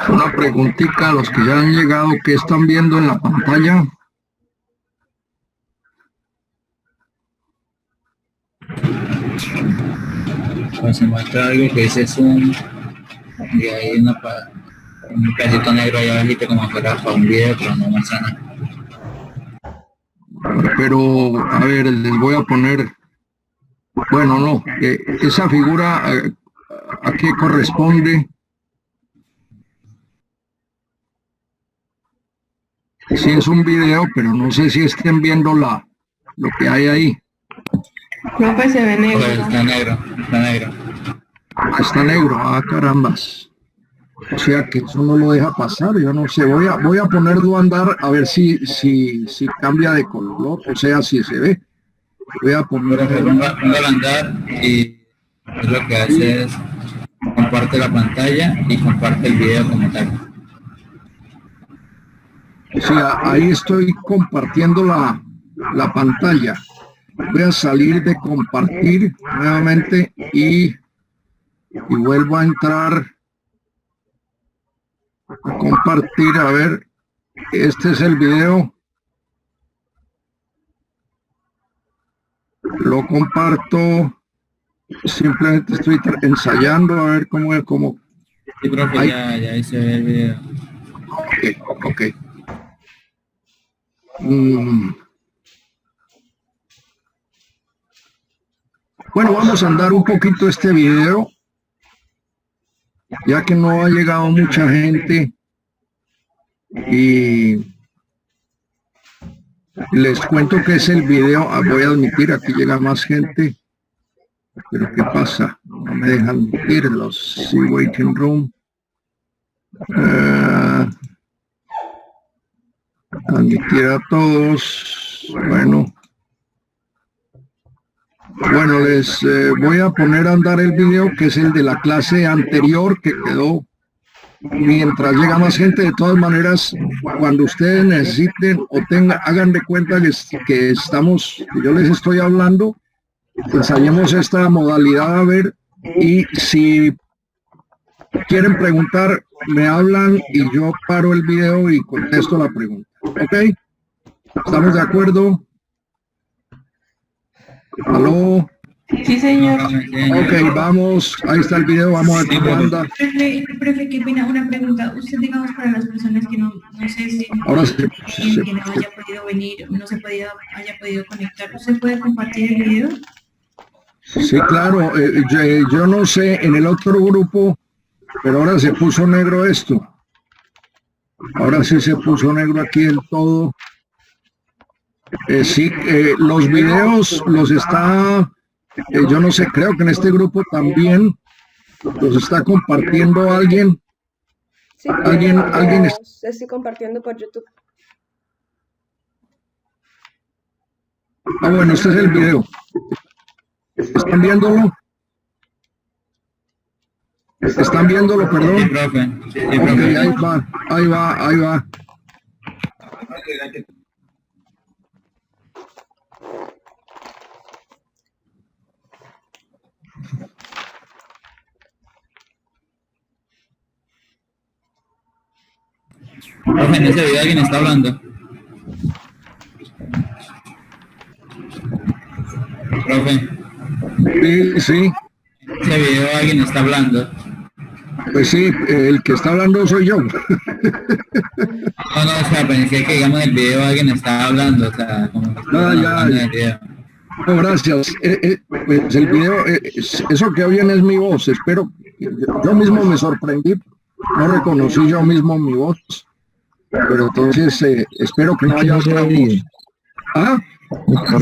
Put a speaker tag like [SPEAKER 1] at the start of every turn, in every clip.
[SPEAKER 1] Una preguntita a los que ya han llegado, ¿qué están viendo en la pantalla?
[SPEAKER 2] Pues se muestra algo que dice Zoom y hay un pedacito negro ahí abajito como fuera para un video, pero no muestra nada.
[SPEAKER 1] Pero, a ver, les voy a poner, bueno, no, esa figura, ¿a qué corresponde? Sí es un video, pero no sé si estén viendo lo que hay ahí.
[SPEAKER 3] No, pues se ve negro.
[SPEAKER 2] Pues está negro, está negro.
[SPEAKER 1] Está negro, carambas. O sea que eso no lo deja pasar, yo no sé, voy a ponerlo a andar a ver si cambia de color, o sea, si se ve. Voy a poner...
[SPEAKER 2] Pero póngalo a andar y lo que hace es comparte la pantalla y comparte el video como tal.
[SPEAKER 1] Sí, ahí estoy compartiendo la pantalla. Voy a salir de compartir nuevamente y vuelvo a entrar a compartir. A ver, este es el video. Lo comparto. Simplemente estoy ensayando a ver cómo.
[SPEAKER 2] Sí, profe, ya ahí se ve el video.
[SPEAKER 1] Ok. Bueno, vamos a andar un poquito este video, ya que no ha llegado mucha gente y les cuento que es el video. Voy a admitir, aquí llega más gente, pero ¿qué pasa? No me dejan admitir los waiting room. Admitir a todos. Bueno, les voy a poner a andar el video, que es el de la clase anterior que quedó. Mientras llega más gente, de todas maneras, cuando ustedes necesiten o hagan de cuenta que yo les estoy hablando, ensayemos esta modalidad a ver, y si quieren preguntar, me hablan y yo paro el video y contesto la pregunta. ¿Ok? ¿Estamos de acuerdo? ¿Aló?
[SPEAKER 3] Sí, señor.
[SPEAKER 1] Ok, vamos, ahí está el video, vamos a ver cómo anda.
[SPEAKER 4] Profe, qué pena, una pregunta. Usted, digamos, para las personas que no sé si
[SPEAKER 1] Ahora sí,
[SPEAKER 4] que no haya podido venir, no se haya podido conectar, ¿usted puede compartir el video?
[SPEAKER 1] Sí, claro, yo no sé en el otro grupo, pero ahora se puso negro esto. Ahora sí se puso negro aquí del todo. Sí, los videos los está, yo no sé, creo que en este grupo también los está compartiendo alguien.
[SPEAKER 5] Sí,
[SPEAKER 1] alguien
[SPEAKER 5] estoy compartiendo por YouTube.
[SPEAKER 1] Bueno, este es el video. ¿Están viéndolo? ¿Están viéndolo, perdón?
[SPEAKER 2] Sí, profe. Sí,
[SPEAKER 1] Ok,
[SPEAKER 2] profe.
[SPEAKER 1] ahí va.
[SPEAKER 2] Profe, en ese video alguien está hablando. Profe,
[SPEAKER 1] Sí,
[SPEAKER 2] en ese video alguien está hablando.
[SPEAKER 1] pues sí, el que está hablando soy yo.
[SPEAKER 2] No, o sea, pensé que digamos en el video alguien estaba hablando, o sea, como que
[SPEAKER 1] Ya.
[SPEAKER 2] en el video.
[SPEAKER 1] No, gracias. Pues el video, eso que oyen es mi voz. Espero, yo mismo me sorprendí, no reconocí yo mismo mi voz, pero entonces espero que no haya otra voz. ¿Ah?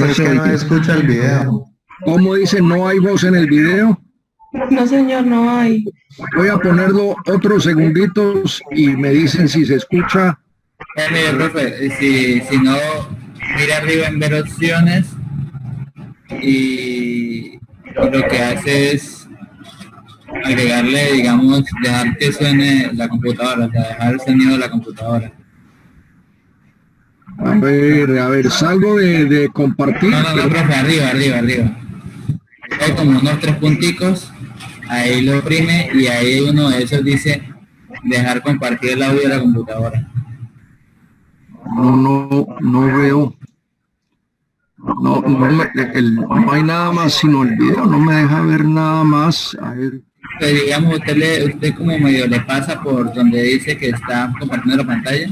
[SPEAKER 6] Es que no escucha el video.
[SPEAKER 1] ¿Cómo dice no hay voz en el video?
[SPEAKER 3] No, señor, no hay.
[SPEAKER 1] Voy a ponerlo otros segunditos y me dicen si se escucha.
[SPEAKER 2] Mire, profe, si no, mira arriba en ver opciones y lo que hace es agregarle, digamos, dejar que suene la computadora, o sea, dejar el sonido de la computadora.
[SPEAKER 1] A ver, salgo de compartir.
[SPEAKER 2] No, profe, arriba. Hay como unos 3 punticos, ahí lo oprime y ahí uno de esos dice dejar compartir el audio de la computadora.
[SPEAKER 1] No veo. No hay nada más sino el video, no me deja ver nada más. A ver.
[SPEAKER 2] Pues, digamos, usted como medio le pasa por donde dice que está compartiendo la pantalla.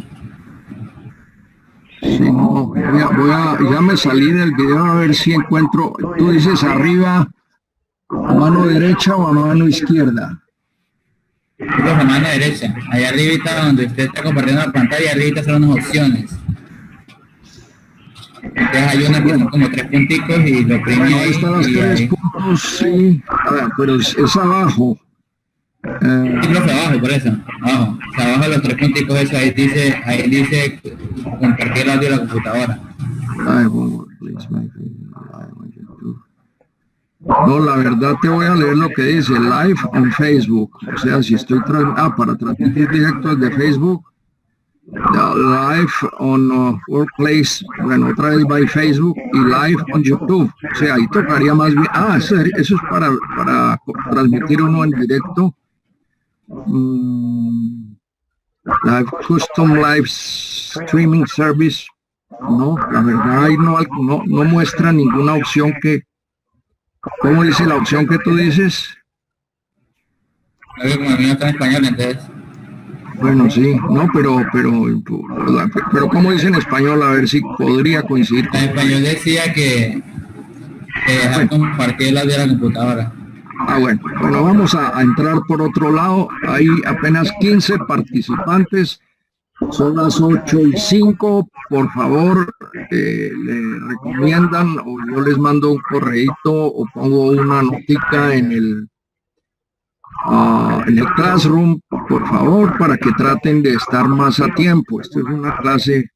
[SPEAKER 1] Sí, no, ya me salí del video a ver si encuentro. Tú dices arriba, a mano derecha o a mano izquierda.
[SPEAKER 2] Creo que a mano derecha. Allá arribita donde usted está compartiendo la pantalla, arribita son unas opciones. Entonces hay una que son como 3 punticos y lo oprime
[SPEAKER 1] Bueno,
[SPEAKER 2] ahí.
[SPEAKER 1] ahí están los
[SPEAKER 2] Y
[SPEAKER 1] 3
[SPEAKER 2] ahí.
[SPEAKER 1] puntos, sí. A ver, pero es abajo.
[SPEAKER 2] Sí, profe, abajo, por eso. Abajo. O sea, abajo los 3 punticos, eso ahí dice compartir el audio de la computadora.
[SPEAKER 1] No, la verdad te voy a leer lo que dice live on Facebook. O sea, si estoy para transmitir directo desde Facebook, live on Workplace, bueno, otra vez by Facebook y live on YouTube. O sea, ahí tocaría más bien. Eso es para transmitir uno en directo. Live Custom Live Streaming Service. No, la verdad ahí no muestra ninguna opción que. ¿Cómo dice la opción que tú dices?
[SPEAKER 2] A ver, como a mí no está en español, entonces.
[SPEAKER 1] Bueno, sí, no, pero ¿cómo dice en español? A ver si podría coincidir.
[SPEAKER 2] En español decía que dejar compartir el audio de la computadora.
[SPEAKER 1] Bueno, vamos a entrar por otro lado. Hay apenas 15 participantes. Son las 8:05. Por favor, le recomiendan o yo les mando un correíto o pongo una notica en el Classroom, por favor, para que traten de estar más a tiempo. Esto es una clase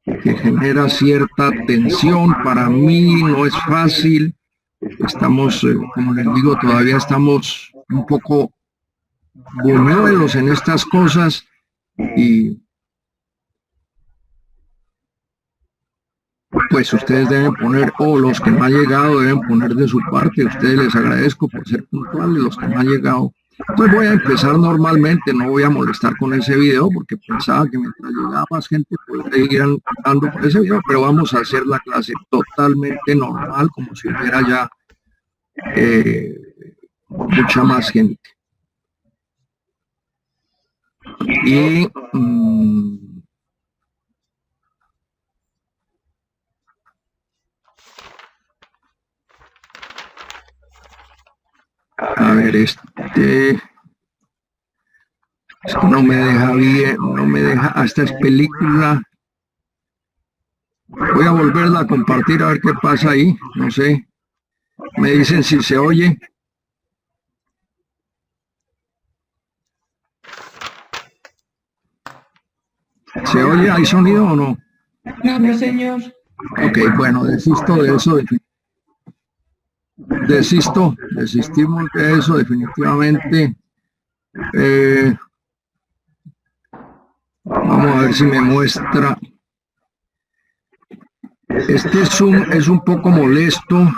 [SPEAKER 1] que genera cierta tensión. Para mí no es fácil. Estamos, como les digo, todavía estamos un poco buñuelos en estas cosas y pues ustedes deben poner, o los que no han llegado deben poner de su parte. A ustedes les agradezco por ser puntuales, los que no han llegado. Entonces voy a empezar normalmente, no voy a molestar con ese video porque pensaba que mientras llegaba más gente podría ir andando por ese video, pero vamos a hacer la clase totalmente normal, como si hubiera ya mucha más gente. Y a ver, es que no me deja bien, no me deja, esta es película. Voy a volverla a compartir a ver qué pasa ahí, no sé. Me dicen si se oye. ¿Se oye? ¿Hay sonido o no?
[SPEAKER 3] No, señor.
[SPEAKER 1] Ok, bueno, desisto de eso. Desistimos de eso definitivamente. Vamos a ver si me muestra. Este Zoom es un poco molesto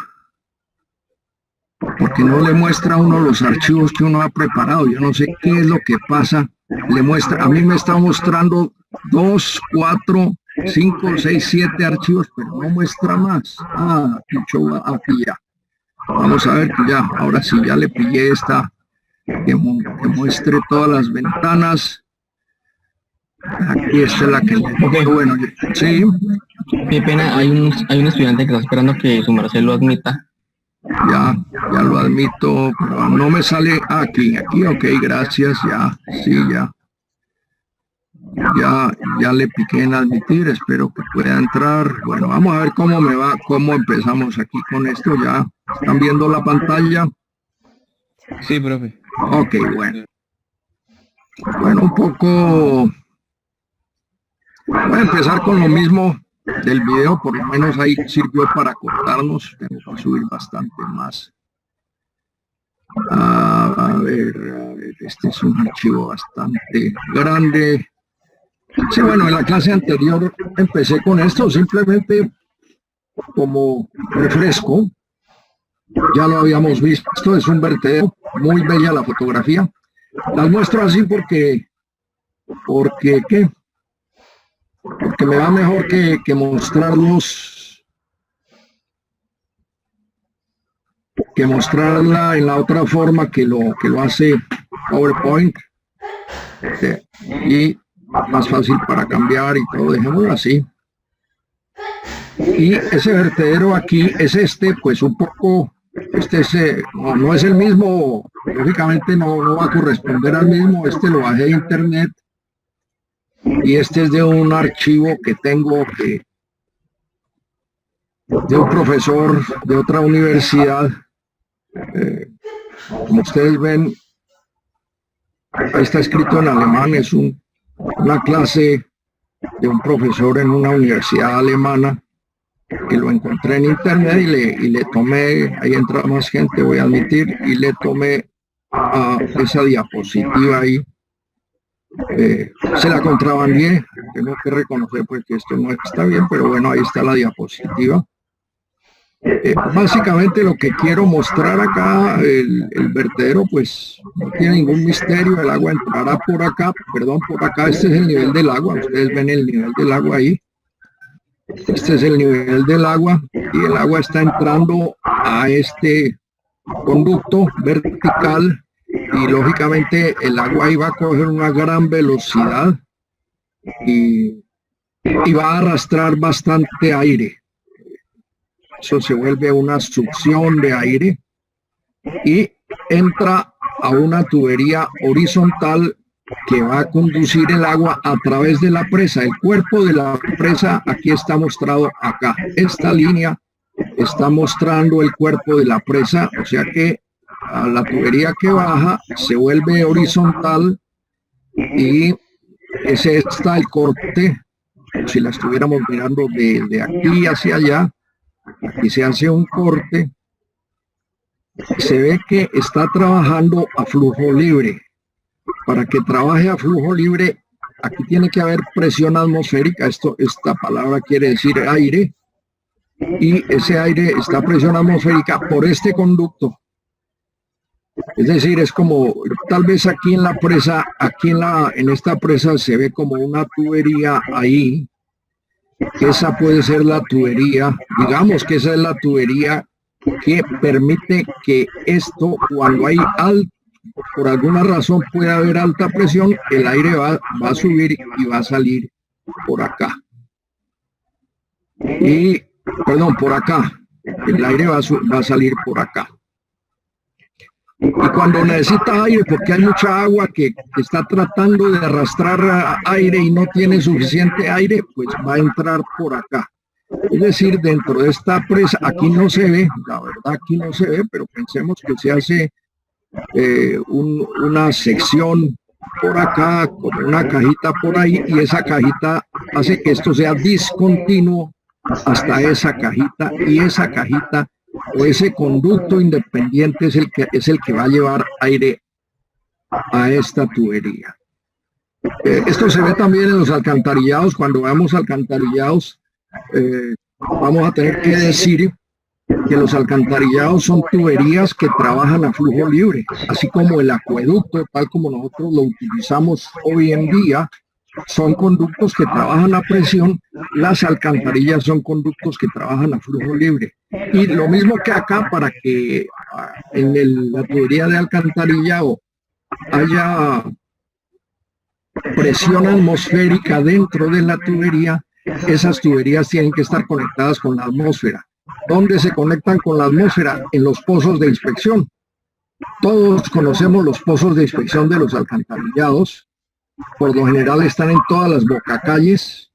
[SPEAKER 1] porque no le muestra a uno los archivos que uno ha preparado. Yo no sé qué es lo que pasa. Le muestra, a mí me está mostrando 2, 4, 5, 6, 7 archivos, pero no muestra más. Aquí ya. Vamos a ver que ya, ahora sí ya le pillé esta, que muestre todas las ventanas. Aquí está la que le bueno, sí.
[SPEAKER 7] Qué pena, hay un estudiante que está esperando que su merced lo admita.
[SPEAKER 1] Ya lo admito, pero no me sale aquí, ok, gracias, ya, sí, ya le piqué en admitir, espero que pueda entrar. Bueno, vamos a ver cómo me va, cómo empezamos aquí con esto. Ya están viendo la pantalla.
[SPEAKER 7] Sí, profe.
[SPEAKER 1] Ok, bueno, un poco, voy a empezar con lo mismo del video, por lo menos ahí sirvió para cortarnos. Tengo que subir bastante más. A ver, este es un archivo bastante grande. Sí, bueno, en la clase anterior empecé con esto, simplemente como refresco. Ya lo habíamos visto, es un vertedero, muy bella la fotografía. Las muestro así porque ¿qué? Porque me va mejor que mostrarla en la otra forma que lo hace PowerPoint. Y más fácil para cambiar y todo, dejémoslo así. Y ese vertedero aquí es pues un poco, no es el mismo, lógicamente no va a corresponder al mismo, lo bajé de internet, y este es de un archivo que tengo de un profesor de otra universidad. Como ustedes ven, ahí está escrito en alemán, es una clase de un profesor en una universidad alemana que lo encontré en internet y le tomé, ahí entra más gente, voy a admitir, y le tomé a esa diapositiva ahí. Se la contrabandeé, tengo que reconocer porque esto no está bien, pero bueno, ahí está la diapositiva. Básicamente lo que quiero mostrar acá, el vertedero, pues no tiene ningún misterio, el agua entrará por acá, por acá, este es el nivel del agua, ustedes ven el nivel del agua ahí, este es el nivel del agua, y el agua está entrando a este conducto vertical, y lógicamente el agua ahí va a coger una gran velocidad, y va a arrastrar bastante aire. Eso se vuelve una succión de aire y entra a una tubería horizontal que va a conducir el agua a través de la presa. El cuerpo de la presa aquí está mostrado acá. Esta línea está mostrando el cuerpo de la presa, o sea que a la tubería que baja se vuelve horizontal y ese está el corte. Si la estuviéramos mirando de aquí hacia allá, aquí se hace un corte, se ve que está trabajando a flujo libre. Para que trabaje a flujo libre, aquí tiene que haber presión atmosférica, esta palabra quiere decir aire, y ese aire está a presión atmosférica por este conducto. Es decir, es como, tal vez aquí en la presa, en esta presa se ve como una tubería ahí. Esa puede ser la tubería, digamos que esa es la tubería que permite que esto, cuando hay por alguna razón puede haber alta presión, el aire va a subir y va a salir por acá. Por acá, el aire va a salir por acá. Y cuando necesita aire, porque hay mucha agua que está tratando de arrastrar aire y no tiene suficiente aire, pues va a entrar por acá. Es decir, dentro de esta presa, aquí no se ve, la verdad aquí no se ve, pero pensemos que se hace una sección por acá, con una cajita por ahí, y esa cajita hace que esto sea discontinuo hasta esa cajita, y esa cajita o ese conducto independiente es el que va a llevar aire a esta tubería. Esto se ve también en los alcantarillados. Cuando veamos alcantarillados, vamos a tener que decir que los alcantarillados son tuberías que trabajan a flujo libre, así como el acueducto, tal como nosotros lo utilizamos hoy en día, son conductos que trabajan a presión. Las alcantarillas son conductos que trabajan a flujo libre. Y lo mismo que acá, para que en la tubería de alcantarillado haya presión atmosférica dentro de la tubería, esas tuberías tienen que estar conectadas con la atmósfera. ¿Dónde se conectan con la atmósfera? En los pozos de inspección. Todos conocemos los pozos de inspección de los alcantarillados. Por lo general están en todas las bocacalles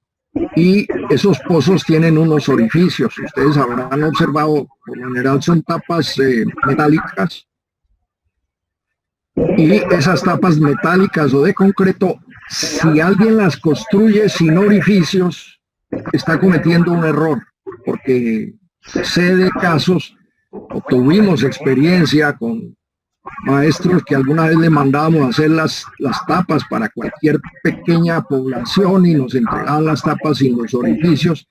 [SPEAKER 1] y esos pozos tienen unos orificios. Ustedes habrán observado, por lo general son tapas metálicas, y esas tapas metálicas o de concreto, si alguien las construye sin orificios, está cometiendo un error, porque sé de casos, o tuvimos experiencia con maestros que alguna vez le mandábamos a hacer las tapas para cualquier pequeña población y nos entregaban las tapas sin los orificios,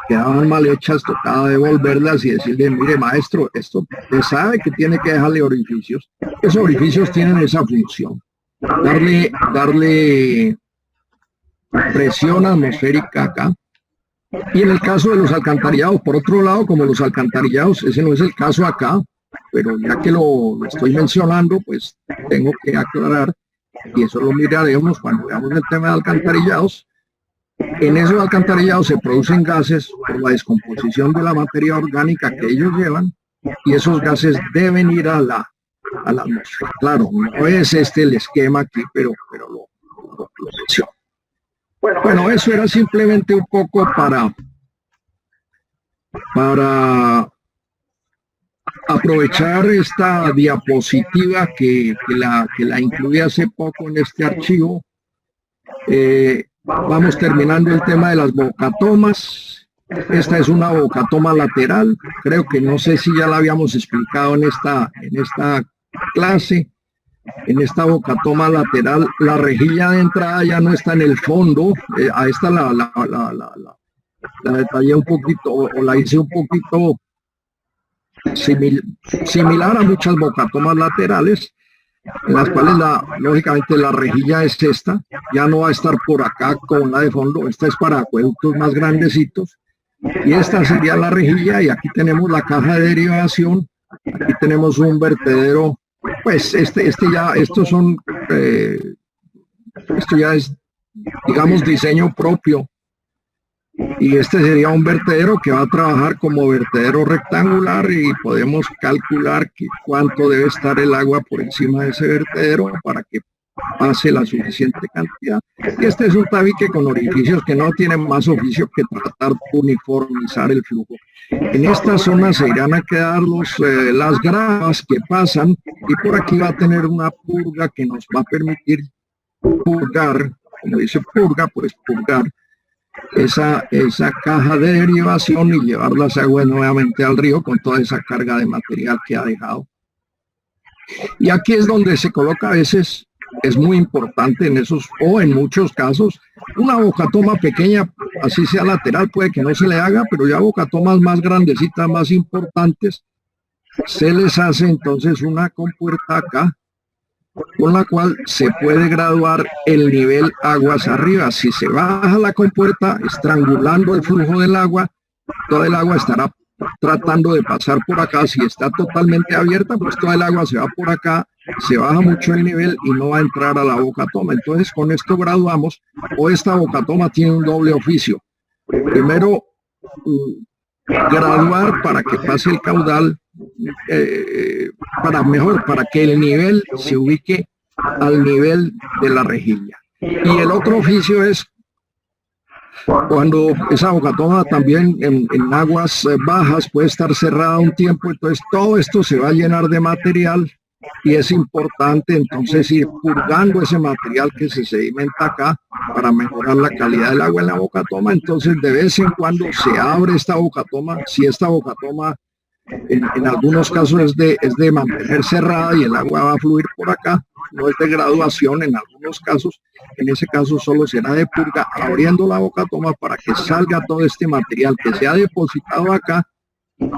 [SPEAKER 1] quedaban mal hechas, tocaba devolverlas y decirle: mire maestro, esto usted sabe que tiene que dejarle orificios. Esos orificios tienen esa función. darle presión atmosférica acá. Y en el caso de los alcantarillados, por otro lado, como los alcantarillados, ese no es el caso acá, pero ya que lo estoy mencionando, pues tengo que aclarar, y eso lo miraremos cuando veamos el tema de alcantarillados. En esos alcantarillados se producen gases por la descomposición de la materia orgánica que ellos llevan, y esos gases deben ir a la atmósfera. Claro, no es este el esquema aquí, pero lo menciono. Bueno, eso era simplemente un poco para aprovechar esta diapositiva que la incluí hace poco en este archivo. Vamos terminando el tema de las bocatomas. Esta es una bocatoma lateral. Creo que no sé si ya la habíamos explicado en esta clase. En esta bocatoma lateral, la rejilla de entrada ya no está en el fondo. A esta la detallé un poquito, o la hice un poquito similar a muchas bocatomas laterales, en las cuales lógicamente la rejilla es esta, ya no va a estar por acá con la de fondo. Esta es para acueductos más grandecitos, y esta sería la rejilla, y aquí tenemos la caja de derivación. Aquí tenemos un vertedero. Pues esto ya es, digamos, diseño propio, y este sería un vertedero que va a trabajar como vertedero rectangular, y podemos calcular cuánto debe estar el agua por encima de ese vertedero para que pase la suficiente cantidad. Y este es un tabique con orificios que no tiene más oficio que tratar de uniformizar el flujo. En esta zona se irán a quedar las gravas que pasan, y por aquí va a tener una purga que nos va a permitir purgar, como dice purga, pues purgar esa caja de derivación y llevar las aguas nuevamente al río con toda esa carga de material que ha dejado. Y aquí es donde se coloca a veces, es muy importante en esos, o en muchos casos, una bocatoma pequeña, así sea lateral, puede que no se le haga, pero ya bocatomas más grandecitas, más importantes, se les hace entonces una compuerta acá, con la cual se puede graduar el nivel aguas arriba. Si se baja la compuerta, estrangulando el flujo del agua, toda el agua estará tratando de pasar por acá. Si está totalmente abierta, pues toda el agua se va por acá, se baja mucho el nivel y no va a entrar a la bocatoma. Entonces con esto graduamos, o esta bocatoma tiene un doble oficio. Primero, graduar para que pase el caudal, para que el nivel se ubique al nivel de la rejilla. Y el otro oficio es cuando esa bocatoma también en aguas bajas puede estar cerrada un tiempo, entonces todo esto se va a llenar de material, y es importante entonces ir purgando ese material que se sedimenta acá para mejorar la calidad del agua en la bocatoma. Entonces de vez en cuando se abre esta bocatoma. Si esta bocatoma en algunos casos es de mantener cerrada y el agua va a fluir por acá, no es de graduación en algunos casos, en ese caso solo será de purga, abriendo la bocatoma para que salga todo este material que se ha depositado acá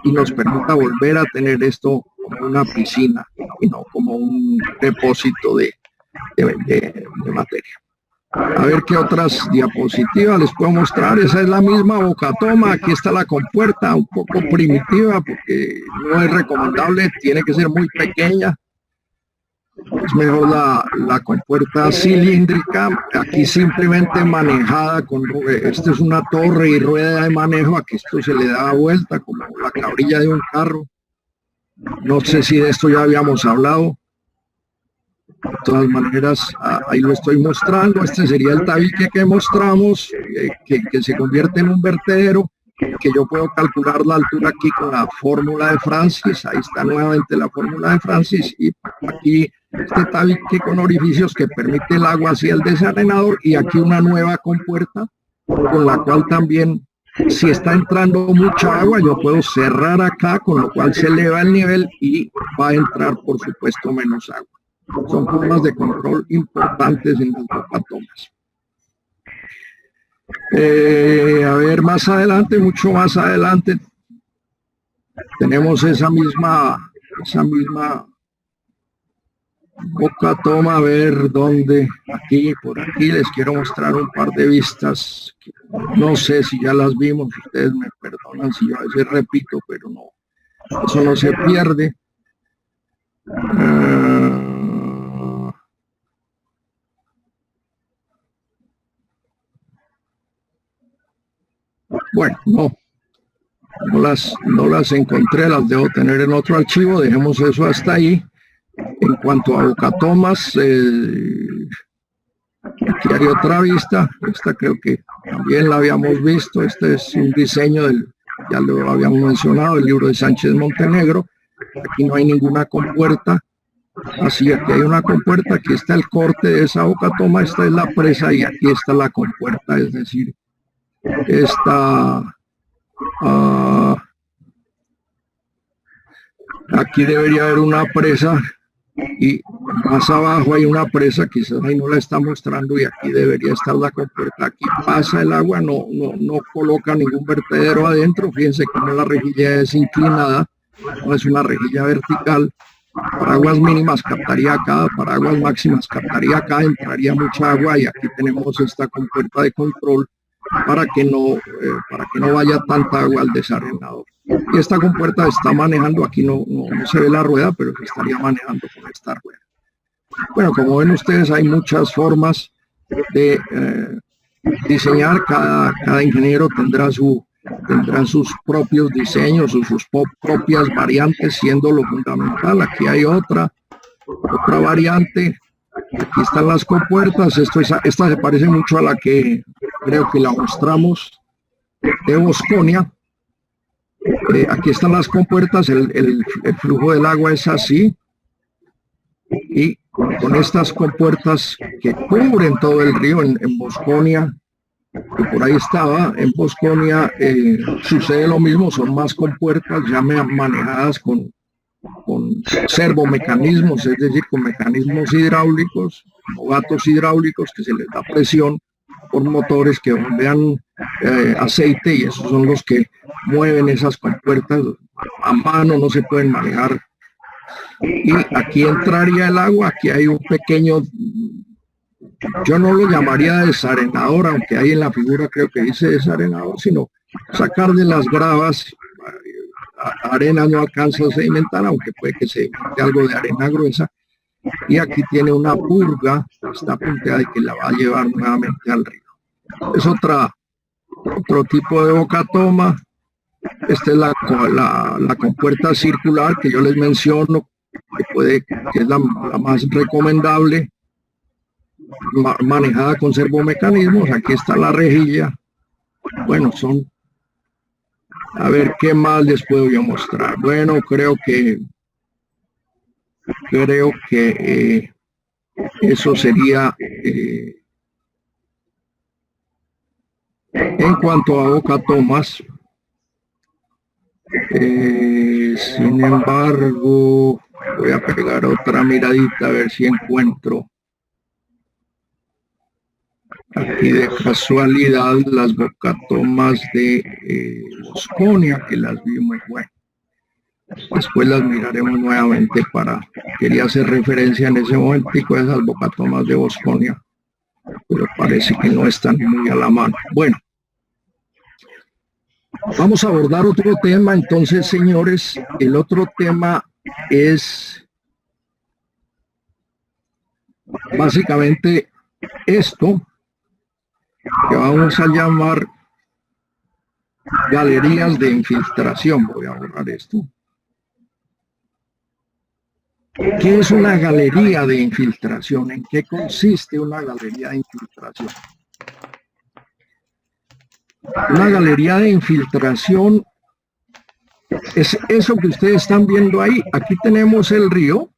[SPEAKER 1] y nos permita volver a tener esto como una piscina y no como un depósito de materia. A ver qué otras diapositivas les puedo mostrar. Esa es la misma bocatoma. Aquí está la compuerta, un poco primitiva porque no es recomendable, tiene que ser muy pequeña. Es mejor la compuerta cilíndrica, aquí simplemente manejada con, esta es una torre y rueda de manejo, aquí esto se le da vuelta como la cabrilla de un carro. No sé si de esto ya habíamos hablado. De todas maneras, ahí lo estoy mostrando. Este sería el tabique que mostramos, que se convierte en un vertedero, que yo puedo calcular la altura aquí con la fórmula de Francis. Ahí está nuevamente la fórmula de Francis, y aquí este tabique con orificios que permite el agua hacia el desarenador, y aquí una nueva compuerta con la cual también, si está entrando mucha agua, yo puedo cerrar acá, con lo cual se eleva el nivel y va a entrar por supuesto menos agua. Son formas de control importantes en las bocatomas. A ver, más adelante, mucho más adelante, tenemos esa misma Boca Toma, a ver dónde, aquí, por aquí les quiero mostrar un par de vistas. No sé si ya las vimos, ustedes me perdonan si yo a veces repito, pero no, eso no se pierde. Bueno, no las encontré, las debo tener en otro archivo, dejemos eso hasta ahí. En cuanto a Boca Tomas, aquí hay otra vista, esta creo que también la habíamos visto, este es un diseño ya lo habíamos mencionado, el libro de Sánchez Montenegro. Aquí no hay ninguna compuerta, así aquí hay una compuerta, aquí está el corte de esa Boca Toma, esta es la presa y aquí está la compuerta, es decir, aquí debería haber una presa y más abajo hay una presa, quizás ahí no la está mostrando, y aquí debería estar la compuerta. Aquí pasa el agua, no coloca ningún vertedero adentro. Fíjense cómo la rejilla es inclinada, no es una rejilla vertical. Para aguas mínimas captaría acá, para aguas máximas captaría acá, entraría mucha agua, y aquí tenemos esta compuerta de control para que no vaya tanta agua al desarenador. Y esta compuerta está manejando, aquí no se ve la rueda, pero se estaría manejando con esta rueda. Bueno, como ven ustedes, hay muchas formas de diseñar. Cada ingeniero tendrá sus propios diseños o sus propias variantes, siendo lo fundamental. Aquí hay otra variante. Aquí están las compuertas. Esta se parece mucho a la que creo que la mostramos de Bosconia. Aquí están las compuertas, el flujo del agua es así, y con estas compuertas que cubren todo el río en Bosconia, que por ahí estaba, en Bosconia sucede lo mismo, son más compuertas ya manejadas con servomecanismos, es decir, con mecanismos hidráulicos, como gatos hidráulicos, que se les da presión por motores que bombean aceite, y esos son los que mueven esas compuertas. A mano no se pueden manejar. Y aquí entraría el agua, aquí hay un pequeño, yo no lo llamaría desarenador, aunque ahí en la figura creo que dice desarenador, sino sacar de las gravas. Arena no alcanza a sedimentar, aunque puede que sedimente algo de arena gruesa. Y aquí tiene una purga, está punteada, y que la va a llevar nuevamente al río. Es otro tipo de Boca Toma. Esta es la compuerta circular que yo les menciono, que es la más recomendable, manejada con servomecanismos. Aquí está la rejilla. Bueno, a ver qué más les puedo yo mostrar. Bueno, creo que eso sería en cuanto a Boca Tomas. Sin embargo, voy a pegar otra miradita a ver si encuentro aquí de casualidad las Boca Tomas de Bosconia, que las vi muy buenas. Después las miraremos nuevamente. Quería hacer referencia en ese momentico a esas Boca Tomas de Bosconia, pero parece que no están muy a la mano. Bueno, vamos a abordar otro tema entonces, señores. El otro tema es básicamente esto, que vamos a llamar galerías de infiltración. Voy a borrar esto. ¿Qué es una galería de infiltración? ¿En qué consiste una galería de infiltración? Una galería de infiltración es eso que ustedes están viendo ahí. Aquí tenemos el río,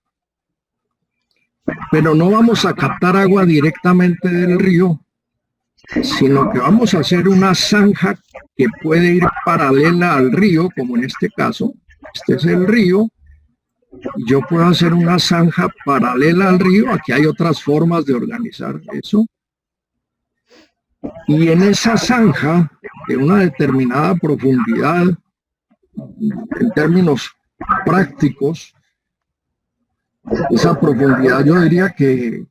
[SPEAKER 1] pero no vamos a captar agua directamente del río, sino que vamos a hacer una zanja que puede ir paralela al río, como en este caso. Este es el río. Yo puedo hacer una zanja paralela al río. Aquí hay otras formas de organizar eso. Y en esa zanja, de una determinada profundidad, en términos prácticos, Esa profundidad yo diría que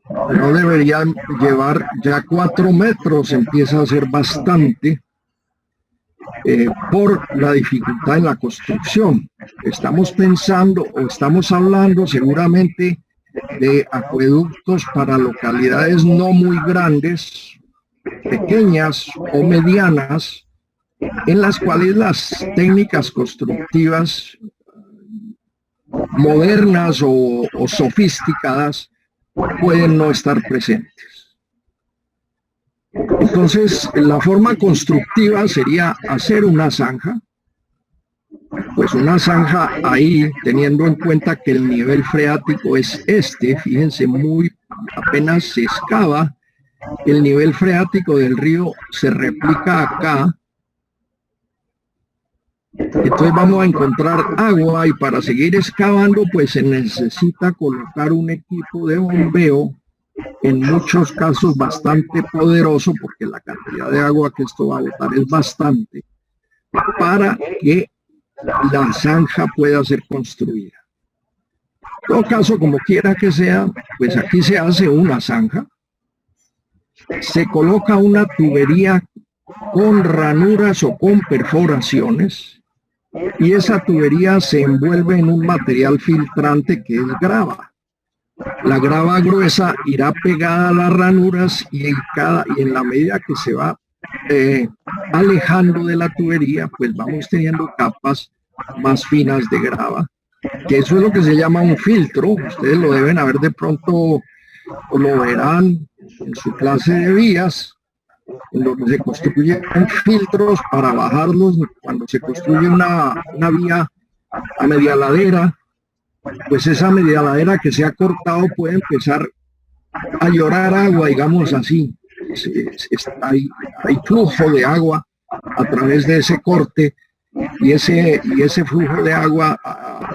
[SPEAKER 1] no deberían llevar ya 4 metros, empieza a ser bastante por la dificultad en la construcción. Estamos pensando o estamos hablando seguramente de acueductos para localidades no muy grandes, pequeñas o medianas, en las cuales las técnicas constructivas modernas o sofisticadas pueden no estar presentes. Entonces, la forma constructiva sería hacer una zanja, pues una zanja ahí, teniendo en cuenta que el nivel freático es fíjense, apenas se excava, el nivel freático del río se replica acá. Entonces vamos a encontrar agua y para seguir excavando pues se necesita colocar un equipo de bombeo, en muchos casos bastante poderoso porque la cantidad de agua que esto va a botar es bastante, para que la zanja pueda ser construida. En todo caso, como quiera que sea, pues aquí se hace una zanja, se coloca una tubería con ranuras o con perforaciones, y esa tubería se envuelve en un material filtrante que es grava. La grava gruesa irá pegada a las ranuras y en la medida que se va alejando de la tubería, pues vamos teniendo capas más finas de grava, que eso es lo que se llama un filtro. Ustedes lo deben haber de pronto, o lo verán en su clase de vías, en donde se construyen filtros para bajarlos. Cuando se construye una vía a media ladera, pues esa media ladera que se ha cortado puede empezar a llorar agua, digamos así. Hay flujo de agua a través de ese corte, y ese flujo de agua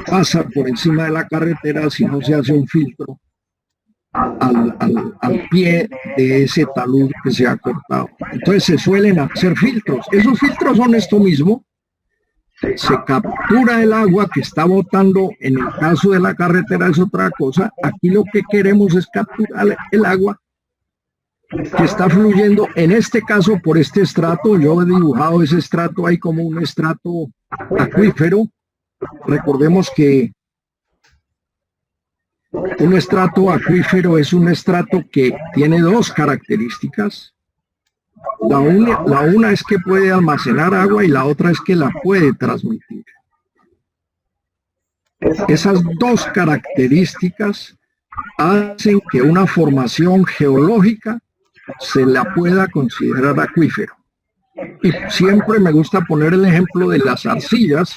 [SPEAKER 1] pasa por encima de la carretera si no se hace un filtro al pie de ese talud que se ha cortado. Entonces se suelen hacer filtros. Esos filtros son esto mismo. Se captura el agua que está botando. En el caso de la carretera es otra cosa. Aquí lo que queremos es capturar el agua que está fluyendo, en este caso por este estrato. Yo he dibujado ese estrato ahí como un estrato acuífero. Recordemos que un estrato acuífero es un estrato que tiene dos características. La una es que puede almacenar agua y la otra es que la puede transmitir. Esas dos características hacen que una formación geológica se la pueda considerar acuífero. Y siempre me gusta poner el ejemplo de las arcillas,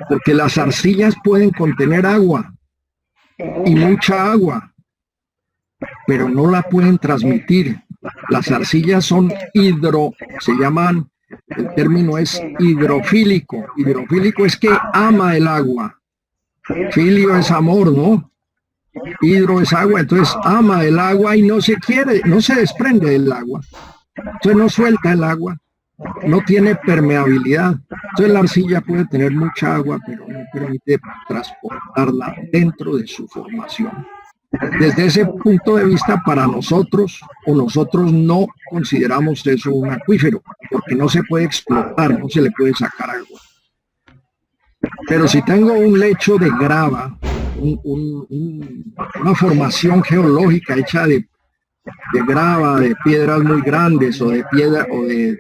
[SPEAKER 1] porque las arcillas pueden contener agua, y mucha agua, pero no la pueden transmitir. Las arcillas son se llaman, el término es hidrofílico. Hidrofílico es que ama el agua. Filio es amor, ¿no? Hidro es agua, entonces ama el agua y no se desprende del agua. Entonces no suelta el agua, no tiene permeabilidad. Entonces la arcilla puede tener mucha agua, pero no permite transportarla dentro de su formación. Desde ese punto de vista, para nosotros no consideramos eso un acuífero, porque no se puede explotar, no se le puede sacar agua. Pero si tengo un lecho de grava, una formación geológica hecha de grava, de piedras muy grandes o de piedra o de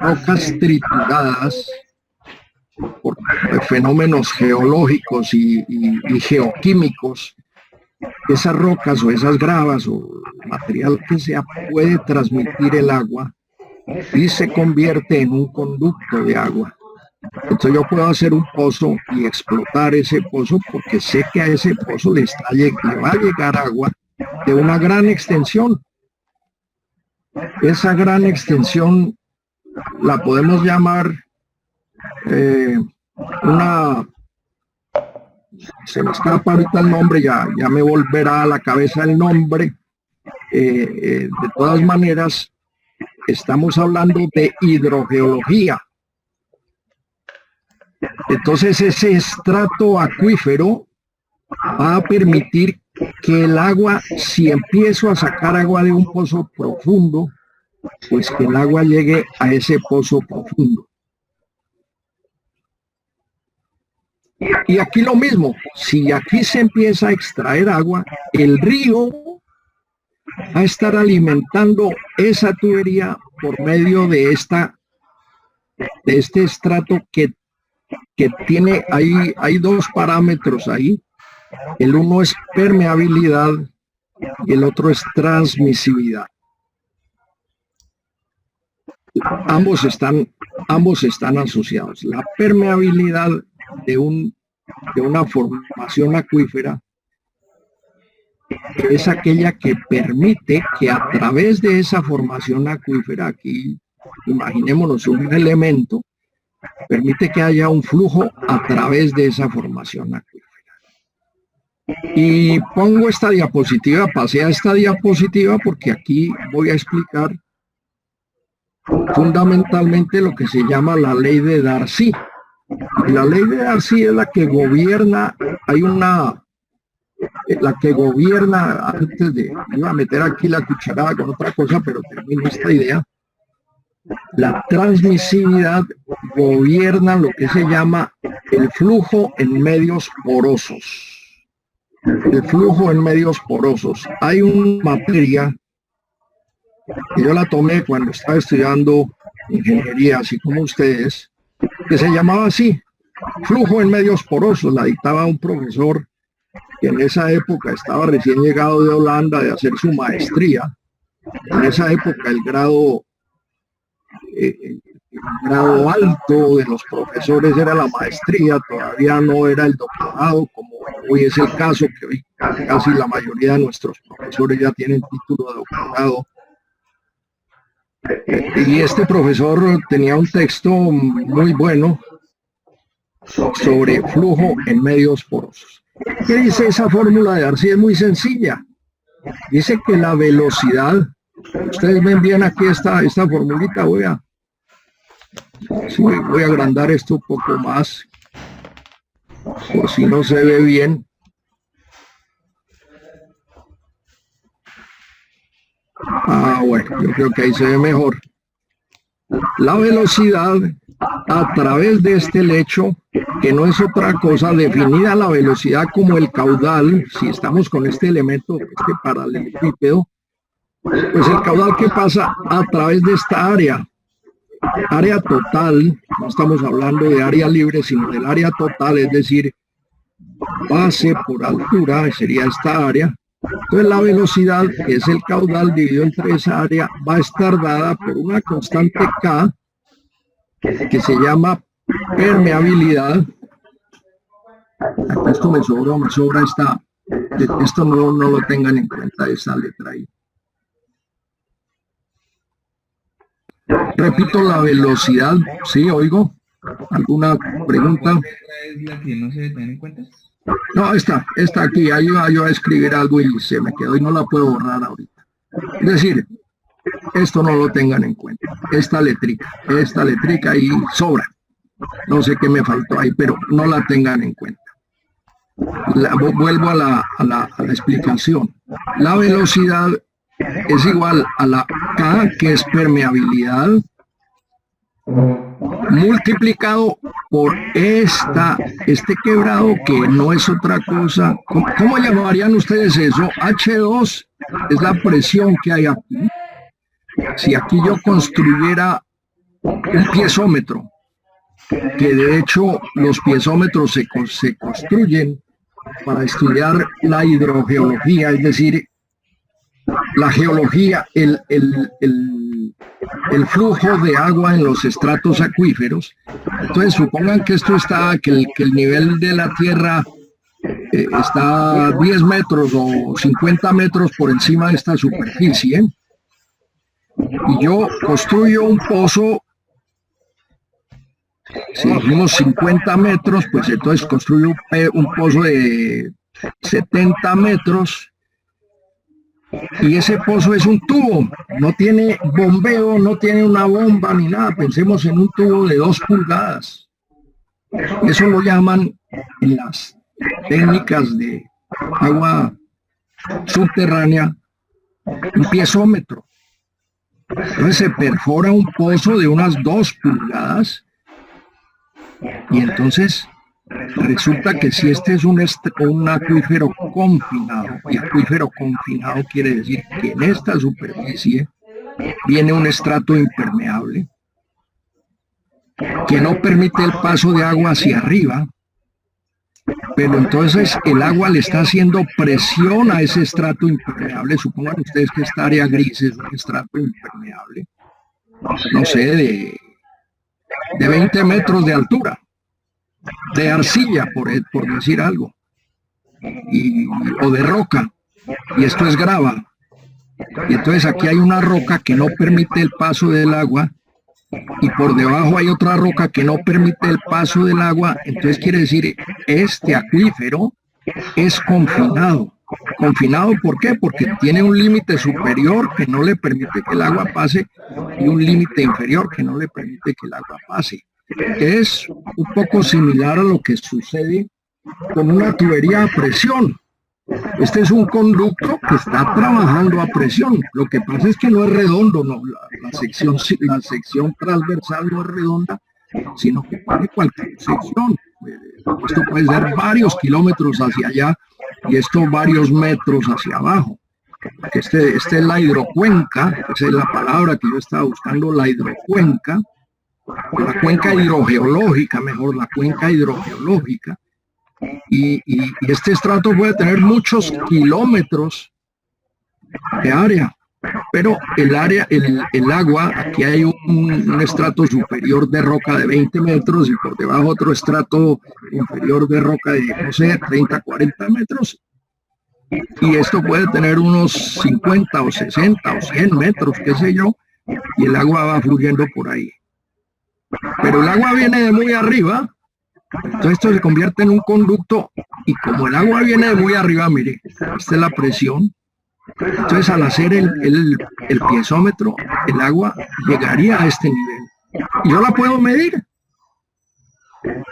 [SPEAKER 1] rocas trituradas por fenómenos geológicos y geoquímicos, esas rocas o esas gravas o material que sea puede transmitir el agua y se convierte en un conducto de agua. Entonces yo puedo hacer un pozo y explotar ese pozo porque sé que a ese pozo le va a llegar agua de una gran extensión. Esa gran extensión la podemos llamar se me escapa ahorita el nombre, ya me volverá a la cabeza el nombre. De todas maneras, estamos hablando de hidrogeología. Entonces ese estrato acuífero va a permitir que el agua, si empiezo a sacar agua de un pozo profundo, pues que el agua llegue a ese pozo profundo. Y aquí lo mismo, si aquí se empieza a extraer agua, el río va a estar alimentando esa tubería por medio de este estrato que tiene, hay dos parámetros ahí. El uno es permeabilidad y el otro es transmisividad. Ambos están asociados. La permeabilidad de una formación acuífera es aquella que permite que a través de esa formación acuífera, aquí imaginémonos un elemento, permite que haya un flujo a través de esa formación acuífera. Y pongo esta diapositiva, pasé a esta diapositiva porque aquí voy a explicar fundamentalmente lo que se llama la ley de Darcy. La ley de Darcy es la que gobierna, la que gobierna, antes de, iba a meter aquí la cucharada con otra cosa, pero termino esta idea. La transmisividad gobierna lo que se llama el flujo en medios porosos. El flujo en medios porosos. Hay una materia que yo la tomé cuando estaba estudiando ingeniería, así como ustedes, que se llamaba así, flujo en medios porosos. La dictaba un profesor que en esa época estaba recién llegado de Holanda de hacer su maestría. En esa época el grado alto de los profesores era la maestría, todavía no era el doctorado, como hoy es el caso, que hoy casi la mayoría de nuestros profesores ya tienen título de doctorado. Y este profesor tenía un texto muy bueno sobre flujo en medios porosos. ¿Qué dice esa fórmula de Darcy? Es muy sencilla. Dice que la velocidad, ustedes ven bien aquí esta formulita, voy a agrandar esto un poco más, por si no se ve bien. Bueno, yo creo que ahí se ve mejor. La velocidad a través de este lecho, que no es otra cosa, definida la velocidad como el caudal, si estamos con este elemento, este paralelepípedo, pues el caudal que pasa a través de esta área total, no estamos hablando de área libre, sino del área total, es decir, base por altura, sería esta área. Entonces la velocidad, que es el caudal dividido entre esa área, va a estar dada por una constante K, que se llama permeabilidad. Esto me sobra esto no lo tengan en cuenta, esa letra ahí. Repito, la velocidad, ¿sí? ¿Oigo? ¿Alguna pregunta?
[SPEAKER 2] ¿Es la que no se debe tener en cuenta?
[SPEAKER 1] No, esta aquí, ahí iba yo a escribir algo y se me quedó y no la puedo borrar ahorita. Es decir, esto no lo tengan en cuenta. Esta letrica ahí sobra. No sé qué me faltó ahí, pero no la tengan en cuenta. Vuelvo a la explicación. La velocidad es igual a la K, que es permeabilidad, multiplicado por este quebrado, que no es otra cosa. ¿Cómo llamarían ustedes eso? H2 es la presión que hay aquí. Si aquí yo construyera un piezómetro, que de hecho los piezómetros se construyen para estudiar la hidrogeología, es decir, la geología, el flujo de agua en los estratos acuíferos. Entonces supongan que esto está, que el nivel de la tierra está 10 metros o 50 metros por encima de esta superficie, y yo construyo un pozo. Si dijimos 50 metros, pues entonces construyo un pozo de 70 metros, y ese pozo es un tubo, no tiene bombeo, no tiene una bomba ni nada. Pensemos en un tubo de 2 pulgadas. Eso lo llaman en las técnicas de agua subterránea un piezómetro. Entonces se perfora un pozo de unas 2 pulgadas y entonces resulta que si este es un acuífero confinado, y acuífero confinado quiere decir que en esta superficie viene un estrato impermeable que no permite el paso de agua hacia arriba, pero entonces el agua le está haciendo presión a ese estrato impermeable. Supongan ustedes que esta área gris es un estrato impermeable, no sé, de 20 metros de altura, de arcilla, por decir algo, o de roca, y esto es grava. Y entonces aquí hay una roca que no permite el paso del agua, y por debajo hay otra roca que no permite el paso del agua. Entonces quiere decir, este acuífero es confinado. Confinado, ¿por qué? Porque tiene un límite superior que no le permite que el agua pase y un límite inferior que no le permite que el agua pase. Es un poco similar a lo que sucede con una tubería a presión. Este es un conducto que está trabajando a presión. Lo que pasa es que no es redondo, no, la sección transversal no es redonda, sino que tiene cualquier sección. Esto puede ser varios kilómetros hacia allá y esto varios metros hacia abajo. Este es la hidrocuenca, esa es la palabra que yo estaba buscando, la hidrocuenca, la cuenca hidrogeológica, mejor, la cuenca hidrogeológica. Y este estrato puede tener muchos kilómetros de área, pero el agua, aquí hay un estrato superior de roca de 20 metros y por debajo otro estrato inferior de roca de, no sé, 30, 40 metros. Y esto puede tener unos 50 o 60 o 100 metros, qué sé yo, y el agua va fluyendo por ahí. Pero el agua viene de muy arriba. Entonces esto se convierte en un conducto y como el agua viene de muy arriba, mire, esta es la presión. Entonces al hacer el piezómetro, el agua llegaría a este nivel. Y yo la puedo medir.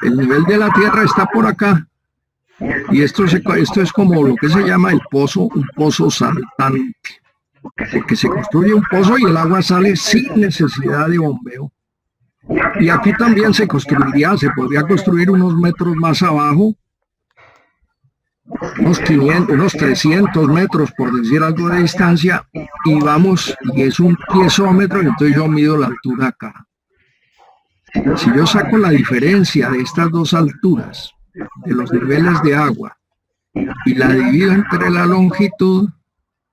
[SPEAKER 1] El nivel de la tierra está por acá. Y esto es como lo que se llama el pozo, un pozo saltante. Porque se construye un pozo y el agua sale sin necesidad de bombeo. Y aquí también se podría construir unos metros más abajo, unos 500, unos 300 metros, por decir algo de distancia, y vamos, y es un piezómetro, y entonces yo mido la altura acá. Si yo saco la diferencia de estas dos alturas, de los niveles de agua, y la divido entre la longitud,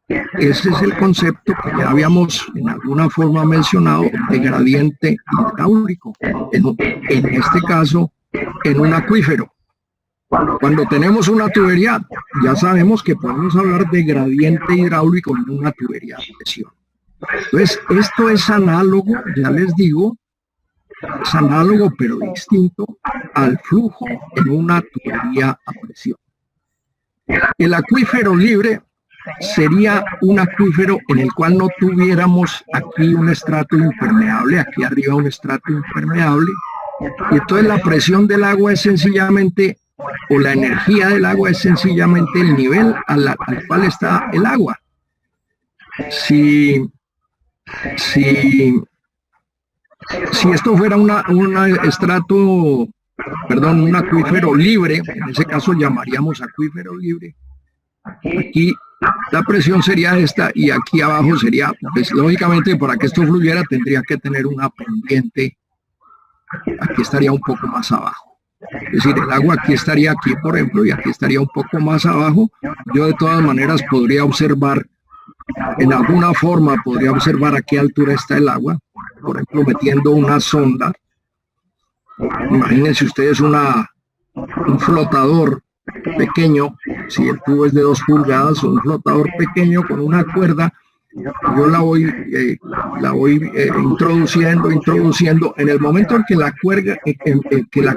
[SPEAKER 1] ese es el concepto que ya habíamos en alguna forma mencionado de gradiente hidráulico, en este caso en un acuífero. Cuando tenemos una tubería, ya sabemos que podemos hablar de gradiente hidráulico en una tubería de presión. Entonces, esto es análogo, ya les digo, es análogo pero distinto al flujo en una tubería a presión. El acuífero libre sería un acuífero en el cual no tuviéramos aquí un estrato impermeable, aquí arriba un estrato impermeable, y entonces la presión del agua es sencillamente, o la energía del agua es sencillamente el nivel al cual está el agua. Si esto fuera un acuífero libre, en ese caso llamaríamos acuífero libre, aquí la presión sería esta y aquí abajo sería, pues lógicamente para que esto fluyera tendría que tener una pendiente, aquí estaría un poco más abajo. Es decir, el agua aquí estaría aquí, por ejemplo, y aquí estaría un poco más abajo. Yo de todas maneras podría observar, en alguna forma podría observar a qué altura está el agua, por ejemplo, metiendo una sonda. Imagínense ustedes un flotador pequeño, si el tubo es de 2 pulgadas, o un flotador pequeño con una cuerda, yo la voy introduciendo. En el momento en que la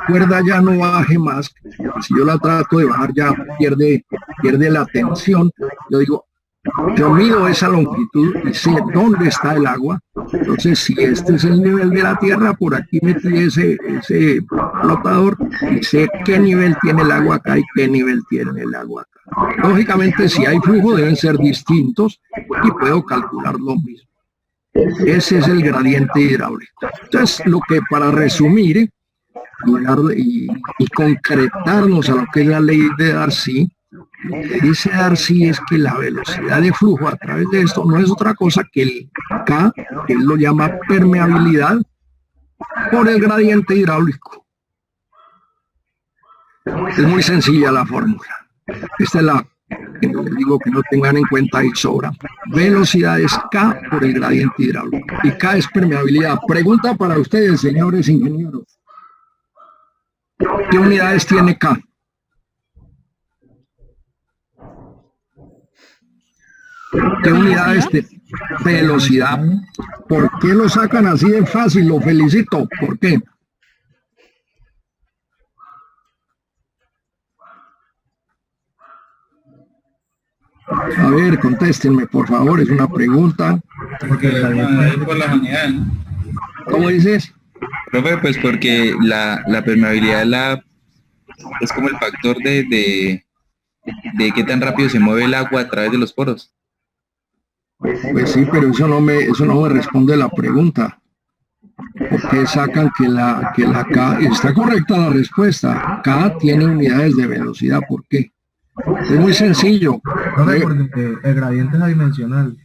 [SPEAKER 1] cuerda ya no baje más, si yo la trato de bajar ya pierde la tensión, yo digo, Yo mido esa longitud y sé dónde está el agua. Entonces, si este es el nivel de la tierra, por aquí metí ese flotador y sé qué nivel tiene el agua acá y qué nivel tiene el agua acá. Lógicamente, si hay flujo, deben ser distintos y puedo calcular lo mismo. Ese es el gradiente hidráulico. Entonces, lo que para resumir y concretarnos a lo que es la ley de Darcy, lo que dice Darcy es que la velocidad de flujo a través de esto no es otra cosa que el K, que él lo llama permeabilidad, por el gradiente hidráulico. Es muy sencilla la fórmula. Esta es la que les digo que no tengan en cuenta y sobra. Velocidad es K por el gradiente hidráulico. Y K es permeabilidad. Pregunta para ustedes, señores ingenieros. ¿Qué unidades tiene K? ¿Qué unidades de velocidad? ¿Por qué lo sacan así de fácil? Lo felicito. ¿Por qué? A ver, contéstenme, por favor, es una pregunta.
[SPEAKER 2] Porque por las unidades, ¿no?
[SPEAKER 1] ¿Cómo dices?
[SPEAKER 8] Profe, pues porque la permeabilidad es como el factor de qué tan rápido se mueve el agua a través de los poros.
[SPEAKER 1] Pues sí, pero eso no me responde la pregunta. ¿Por qué sacan que la K? Está correcta la respuesta. K tiene unidades de velocidad. ¿Por qué? Es muy sencillo.
[SPEAKER 6] Porque el gradiente es adimensional.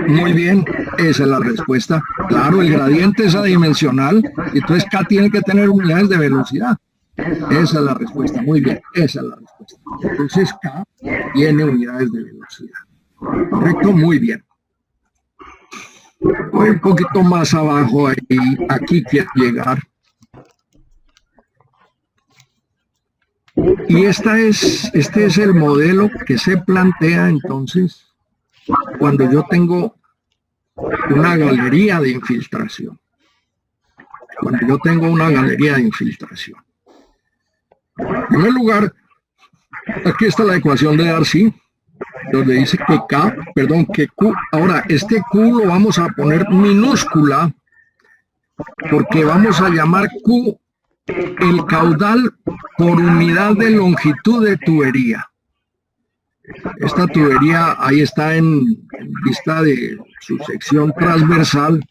[SPEAKER 1] Muy bien, esa es la respuesta. Claro, el gradiente es adimensional, entonces K tiene que tener unidades de velocidad. Esa es la respuesta, muy bien, esa es la respuesta. Entonces K tiene unidades de velocidad. Correcto, muy bien. Voy un poquito más abajo, aquí quiero llegar. Y este es el modelo que se plantea entonces cuando yo tengo una galería de infiltración. Cuando yo tengo una galería de infiltración. En primer lugar, aquí está la ecuación de Darcy, donde dice que Q, ahora este Q lo vamos a poner minúscula, porque vamos a llamar Q el caudal por unidad de longitud de tubería. Esta tubería ahí está en vista de su sección transversal,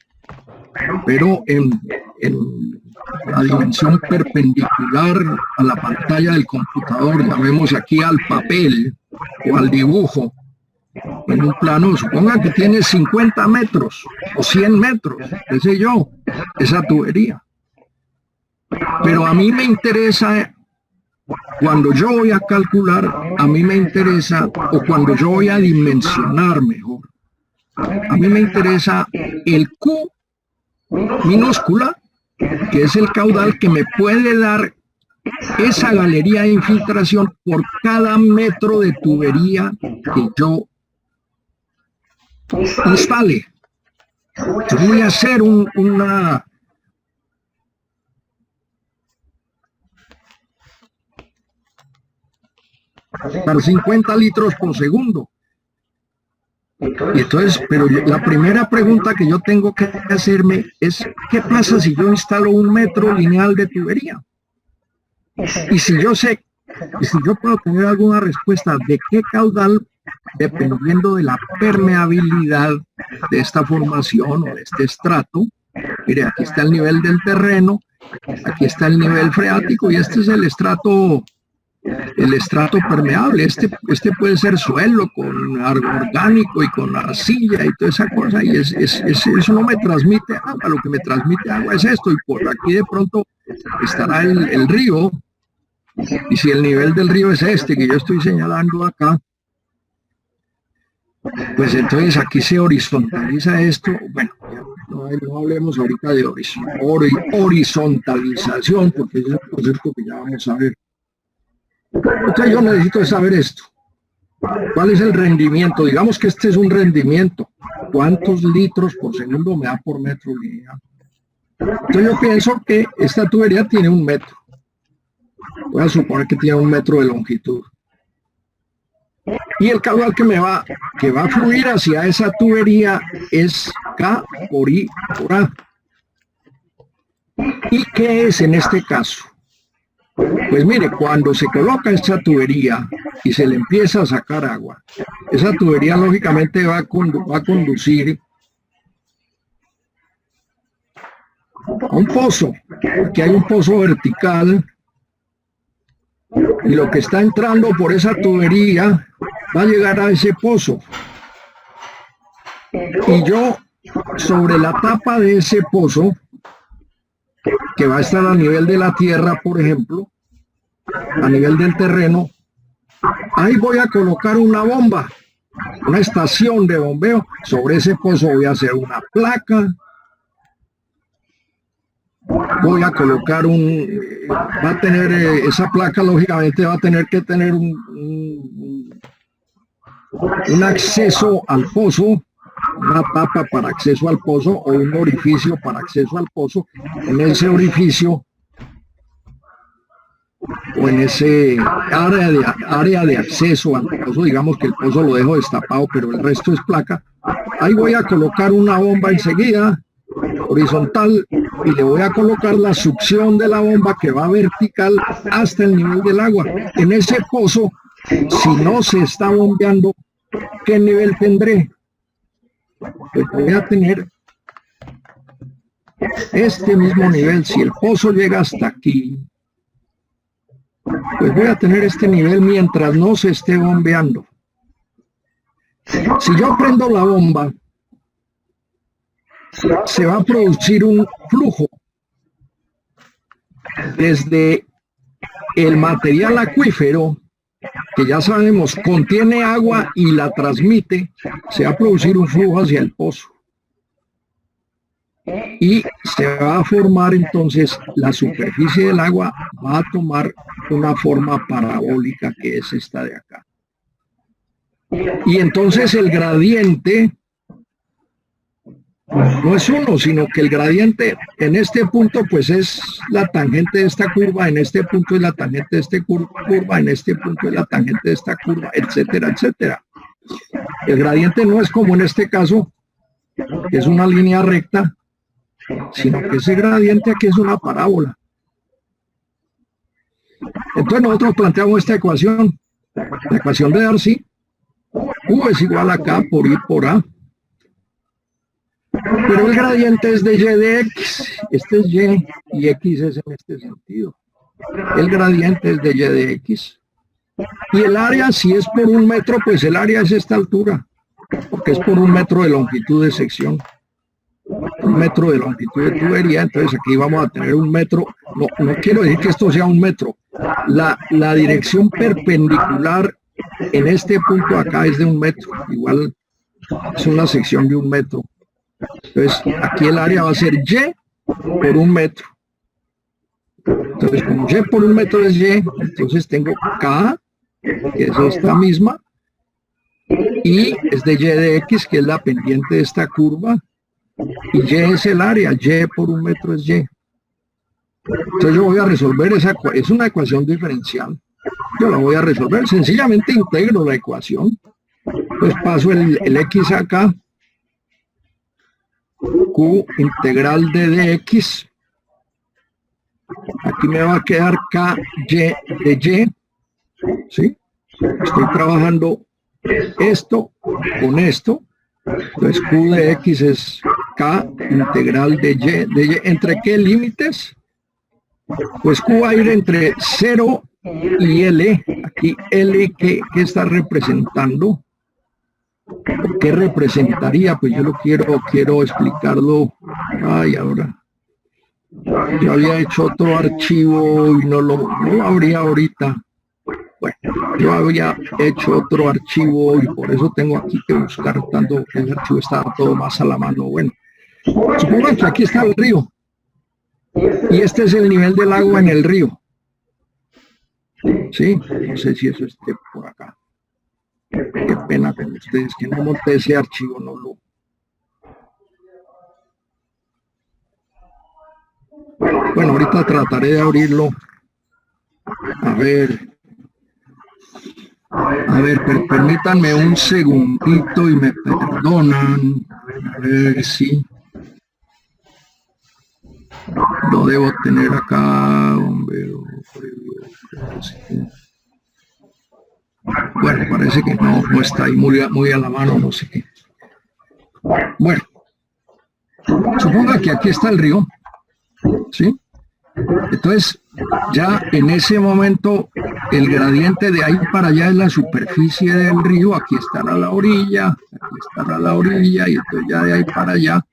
[SPEAKER 1] pero en la dimensión perpendicular a la pantalla del computador, llamemos aquí al papel o al dibujo, en un plano, suponga que tiene 50 metros o 100 metros, qué sé yo, esa tubería. Pero a mí me interesa, cuando yo voy a calcular, a mí me interesa, o cuando yo voy a dimensionar mejor, a mí me interesa el Q minúscula, que es el caudal que me puede dar esa galería de infiltración por cada metro de tubería que yo instale. Yo voy a hacer una para 50 litros por segundo. Y entonces, pero la primera pregunta que yo tengo que hacerme es, ¿qué pasa si yo instalo 1 metro lineal de tubería? Y si yo sé, y si yo puedo tener alguna respuesta de qué caudal, dependiendo de la permeabilidad de esta formación o de este estrato. Mire, aquí está el nivel del terreno, aquí está el nivel freático y este es el estrato permeable. Este puede ser suelo con algo orgánico y con arcilla y toda esa cosa, y eso no me transmite agua. Lo que me transmite agua es esto, y por aquí de pronto estará el río, y si el nivel del río es este que yo estoy señalando acá, pues entonces aquí se horizontaliza esto. Bueno, no hablemos ahorita de horizontalización, porque es un concepto que ya vamos a ver. Entonces yo necesito saber esto. ¿Cuál es el rendimiento? Digamos que este es un rendimiento. ¿Cuántos litros por segundo me da por metro lineal? Entonces yo pienso que esta tubería tiene 1 metro. Voy a suponer que tiene 1 metro de longitud. Y el caudal que va a fluir hacia esa tubería es K por I por A. ¿Y qué es en este caso? Pues mire, cuando se coloca esta tubería y se le empieza a sacar agua, esa tubería lógicamente va a conducir a un pozo. Aquí hay un pozo vertical y lo que está entrando por esa tubería va a llegar a ese pozo. Y yo, sobre la tapa de ese pozo, que va a estar a nivel de la tierra, por ejemplo, a nivel del terreno, ahí voy a colocar una bomba, una estación de bombeo. Sobre ese pozo voy a hacer una placa, voy a colocar va a tener, esa placa lógicamente va a tener que tener un acceso al pozo, una tapa para acceso al pozo o un orificio para acceso al pozo. En ese orificio o en ese área de acceso al pozo, digamos que el pozo lo dejo destapado, pero el resto es placa, ahí voy a colocar una bomba enseguida, horizontal, y le voy a colocar la succión de la bomba que va vertical hasta el nivel del agua. En ese pozo, si no se está bombeando, ¿qué nivel tendré? Pues voy a tener este mismo nivel. Si el pozo llega hasta aquí, pues voy a tener este nivel mientras no se esté bombeando. Si yo prendo la bomba, se va a producir un flujo desde el material acuífero, que ya sabemos contiene agua y la transmite, se va a producir un flujo hacia el pozo. Y se va a formar entonces, la superficie del agua va a tomar una forma parabólica, que es esta de acá. Y entonces el gradiente no es uno, sino que el gradiente en este punto pues es la tangente de esta curva, en este punto es la tangente de esta curva, en este punto es la tangente de esta curva, etcétera, etcétera. El gradiente no es como en este caso, que es una línea recta, sino que ese gradiente aquí es una parábola. Entonces nosotros planteamos esta ecuación, la ecuación de Darcy. U es igual a K por I por A. Pero el gradiente es de Y de X. Este es y X es en este sentido. El gradiente es de Y de X. Y el área, si es por 1 metro, pues el área es esta altura, porque es por 1 metro de longitud de sección. 1 metro de longitud de tubería, entonces aquí vamos a tener 1 metro. No quiero decir que esto sea 1 metro. La dirección perpendicular en este punto acá es de 1 metro. Igual es una sección de 1 metro. Entonces aquí el área va a ser Y por 1 metro. Entonces como Y por 1 metro es Y, entonces tengo K, que es esta misma, y es de Y de X, que es la pendiente de esta curva, y Y es el área, Y por 1 metro es Y. Entonces yo voy a resolver es una ecuación diferencial. Yo la voy a resolver, sencillamente integro la ecuación. Pues paso el X acá, Q integral de dx, aquí me va a quedar KY de Y, ¿sí? Estoy trabajando esto con esto, entonces Q de X es K integral de Y, ¿entre qué límites? Pues Q va a ir entre 0 y L, aquí L que está representando. ¿Qué representaría? Pues yo lo quiero explicarlo. Ay, ahora. Yo había hecho otro archivo y no lo abría ahorita. Bueno, yo había hecho otro archivo y por eso tengo aquí que buscar, tanto que el archivo estaba todo más a la mano. Bueno, supongo que aquí está el río. Y este es el nivel del agua en el río. Sí, no sé si eso esté por acá. Qué pena con ustedes que no monté ese archivo, no lo. Bueno, ahorita trataré de abrirlo. A ver A ver, permítanme un segundito y me perdonan. A ver si lo debo tener acá, hombre. Bueno, parece que no está ahí muy a la mano, no sé qué. Bueno, suponga que aquí está el río, ¿sí? Entonces, ya en ese momento, el gradiente de ahí para allá es la superficie del río. Aquí estará la orilla, y entonces ya de ahí para allá,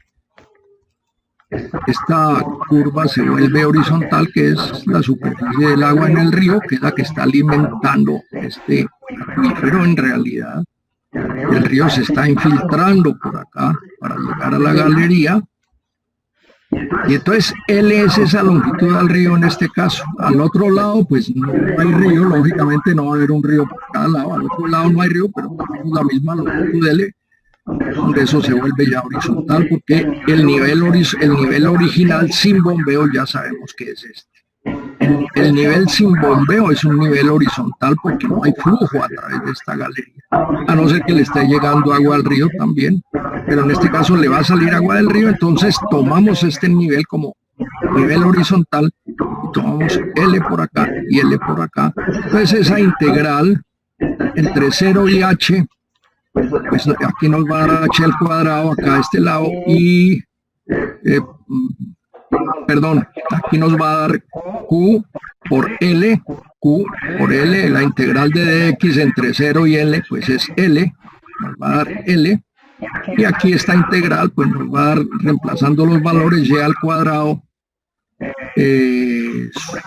[SPEAKER 1] esta curva se vuelve horizontal, que es la superficie del agua en el río, que es la que está alimentando este acuífero en realidad. El río se está infiltrando por acá para llegar a la galería. Y entonces L es esa longitud al río en este caso. Al otro lado, pues no hay río, lógicamente no va a haber un río por cada lado. Al otro lado no hay río, pero tenemos la misma longitud L, donde eso se vuelve ya horizontal, porque el nivel original sin bombeo ya sabemos que es este. El nivel sin bombeo es un nivel horizontal porque no hay flujo a través de esta galería, a no ser que le esté llegando agua al río también, pero en este caso le va a salir agua del río. Entonces tomamos este nivel como nivel horizontal y tomamos L por acá y L por acá. Entonces esa integral entre 0 y h, pues aquí nos va a dar h al cuadrado acá a este lado y aquí nos va a dar Q por L, la integral de dx entre 0 y L, pues es L, nos va a dar L, y aquí esta integral, pues nos va a dar, reemplazando los valores, y al cuadrado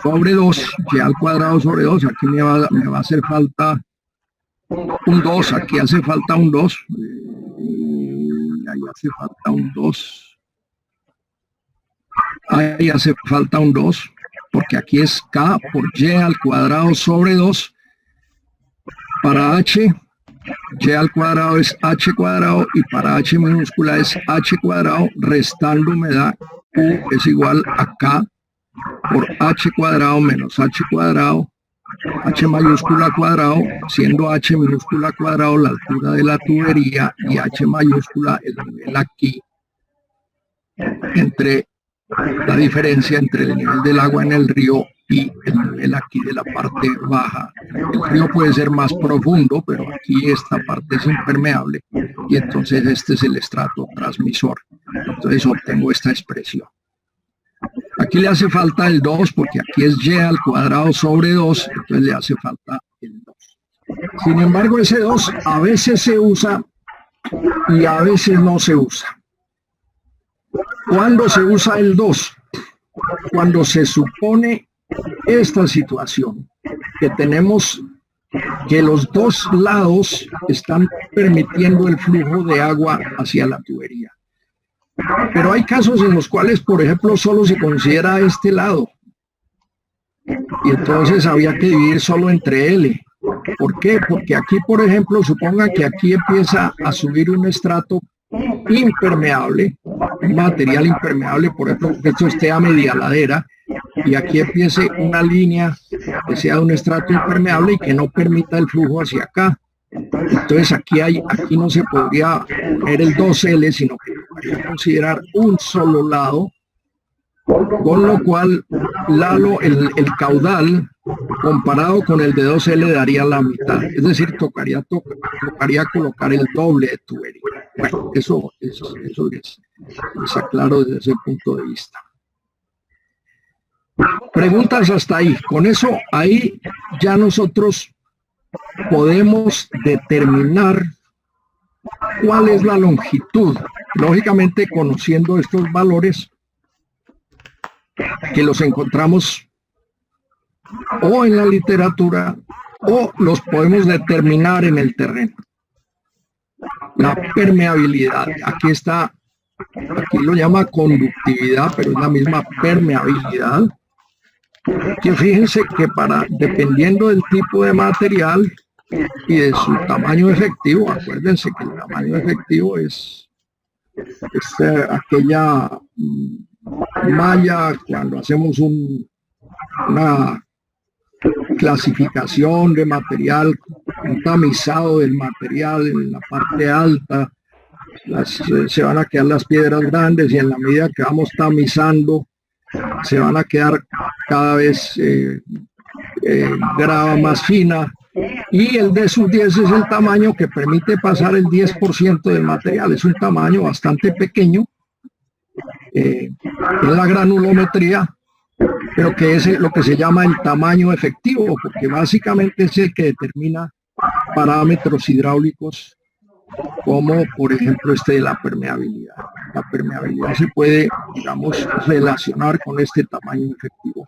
[SPEAKER 1] sobre 2, y al cuadrado sobre 2, aquí me va a hacer falta un 2, aquí hace falta un 2, ahí hace falta un 2. Ahí hace falta un 2, porque aquí es K por Y al cuadrado sobre 2. Para H, Y al cuadrado es H cuadrado, y para H minúscula es H cuadrado, restando me da Q es igual a K por H cuadrado menos H cuadrado, H mayúscula cuadrado, siendo H minúscula cuadrado la altura de la tubería, y H mayúscula el nivel aquí, entre la diferencia entre el nivel del agua en el río y el nivel aquí de la parte baja. El río puede ser más profundo, pero aquí esta parte es impermeable, y entonces este es el estrato transmisor. Entonces obtengo esta expresión. Aquí le hace falta el 2, porque aquí es y al cuadrado sobre 2, entonces le hace falta el 2. Sin embargo, ese 2 a veces se usa y a veces no se usa. ¿Cuándo se usa el 2? Cuando se supone esta situación, que tenemos que los dos lados están permitiendo el flujo de agua hacia la tubería. Pero hay casos en los cuales, por ejemplo, solo se considera este lado, y entonces había que dividir solo entre L. ¿Por qué? Porque aquí, por ejemplo, suponga que aquí empieza a subir un estrato impermeable, un material impermeable, por ejemplo, que esto esté a media ladera, y aquí empiece una línea que sea un estrato impermeable y que no permita el flujo hacia acá. Entonces aquí no se podría poner el 2L, sino que podría considerar un solo lado, con lo cual el caudal comparado con el de 2L daría la mitad, es decir, tocaría colocar el doble de tubería. Bueno, eso les aclaro desde ese punto de vista. Preguntas hasta ahí. Con eso, ahí ya nosotros podemos determinar cuál es la longitud. Lógicamente, conociendo estos valores, que los encontramos o en la literatura o los podemos determinar en el terreno. La permeabilidad, aquí lo llama conductividad, pero es la misma permeabilidad, que fíjense que dependiendo del tipo de material y de su tamaño efectivo, acuérdense que el tamaño efectivo es aquella malla cuando hacemos una clasificación de material, un tamizado del material en la parte alta, se van a quedar las piedras grandes y en la medida que vamos tamizando, se van a quedar cada vez grava más fina, y el D sub 10 es el tamaño que permite pasar el 10% del material. Es un tamaño bastante pequeño en la granulometría, pero que es lo que se llama el tamaño efectivo, porque básicamente es el que determina parámetros hidráulicos como por ejemplo este de la permeabilidad. La permeabilidad se puede, digamos, relacionar con este tamaño efectivo.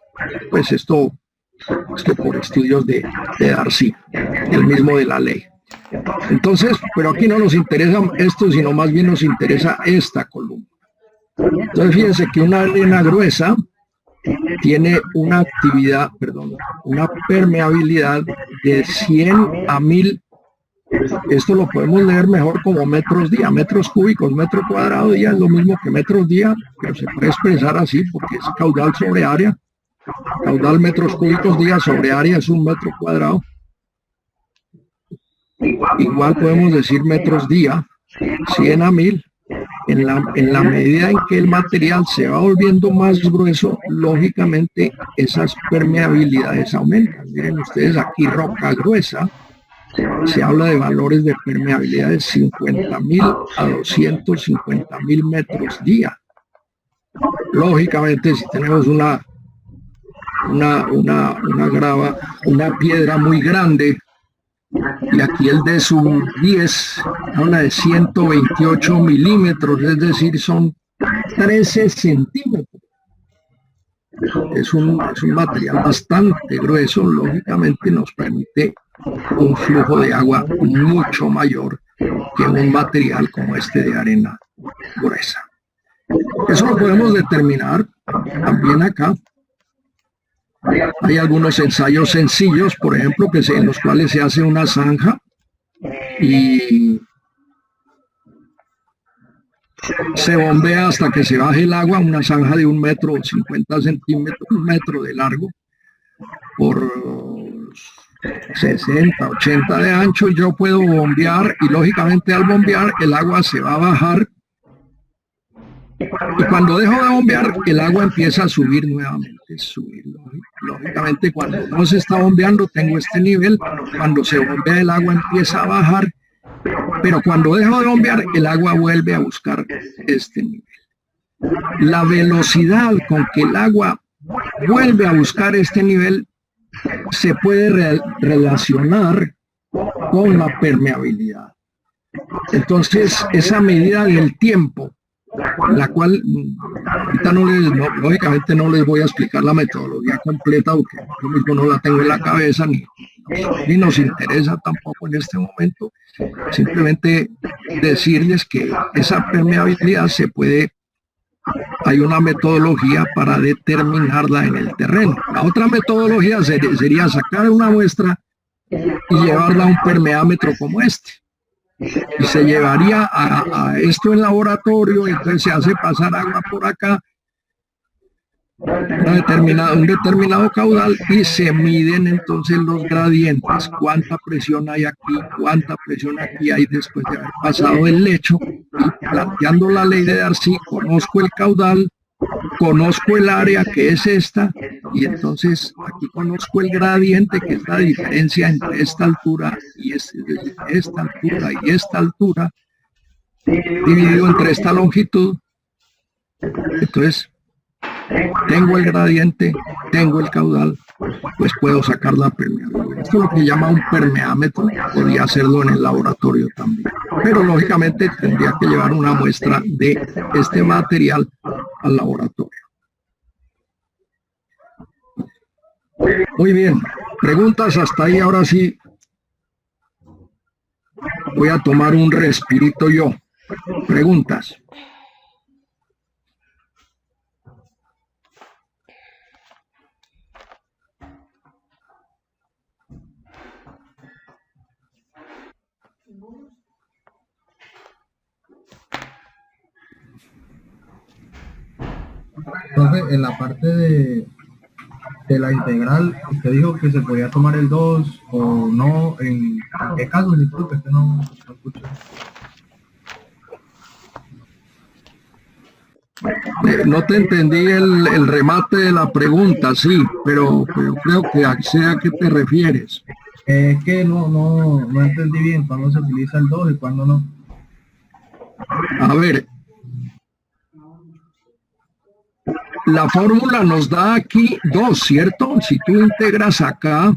[SPEAKER 1] Pues esto por estudios de Darcy, el mismo de la ley. Entonces, pero aquí no nos interesa esto, sino más bien nos interesa esta columna. Entonces, fíjense que una arena gruesa tiene una actividad, una permeabilidad de 100 a 1000. Esto lo podemos leer mejor como metros día, metros cúbicos, metro cuadrado día es lo mismo que metros día, pero se puede expresar así porque es caudal sobre área. Caudal metros cúbicos día sobre área es un metro cuadrado. Igual podemos decir metros día, 100 a 1000. En la medida en que el material se va volviendo más grueso, lógicamente esas permeabilidades aumentan. Miren ustedes aquí roca gruesa, se habla de valores de permeabilidad de 50.000 a 250.000 metros día. Lógicamente, si tenemos una grava, una piedra muy grande, y aquí el de sub 10 habla de 128 milímetros, es decir, son 13 centímetros. Es un material bastante grueso, lógicamente nos permite un flujo de agua mucho mayor que un material como este de arena gruesa. Eso lo podemos determinar también acá. Hay algunos ensayos sencillos, por ejemplo, en los cuales se hace una zanja y se bombea hasta que se baje el agua, una zanja de 1 metro 50 centímetros, 1 metro de largo por 60, 80 de ancho, y yo puedo bombear, y lógicamente al bombear el agua se va a bajar, y cuando dejo de bombear el agua empieza a subir nuevamente, lógicamente cuando no se está bombeando tengo este nivel, cuando se bombea el agua empieza a bajar, pero cuando dejo de bombear el agua vuelve a buscar este nivel. La velocidad con que el agua vuelve a buscar este nivel se puede relacionar con la permeabilidad. Entonces, esa medida del tiempo, la cual ahorita lógicamente no les voy a explicar la metodología completa porque yo mismo no la tengo en la cabeza ni nos interesa tampoco en este momento, simplemente decirles que esa permeabilidad hay una metodología para determinarla en el terreno. La otra metodología sería sacar una muestra y llevarla a un permeámetro como este. Y se llevaría a esto en laboratorio, entonces se hace pasar agua por acá, un determinado caudal, y se miden entonces los gradientes, cuánta presión hay aquí, cuánta presión aquí hay después de haber pasado el lecho, y planteando la ley de Darcy, conozco el caudal, conozco el área que es esta, y entonces aquí conozco el gradiente, que es la diferencia entre esta altura y esta altura, dividido entre esta longitud. Entonces tengo el gradiente, tengo el caudal, pues puedo sacar la permeabilidad. Esto es lo que llama un permeámetro, podría hacerlo en el laboratorio también, pero lógicamente tendría que llevar una muestra de este material al laboratorio. Muy bien, preguntas hasta ahí. Ahora sí voy a tomar un respirito yo. Preguntas.
[SPEAKER 6] Profe, en la parte de la integral, usted dijo que se podía tomar el 2 o no, ¿en qué caso? Disculpe, es que no escuché.
[SPEAKER 1] No te entendí el remate de la pregunta, sí, pero creo que sé a qué te refieres.
[SPEAKER 6] Es que no entendí bien cuándo se utiliza el 2 y cuándo no.
[SPEAKER 1] A ver, la fórmula nos da aquí 2, ¿cierto? Si tú integras acá,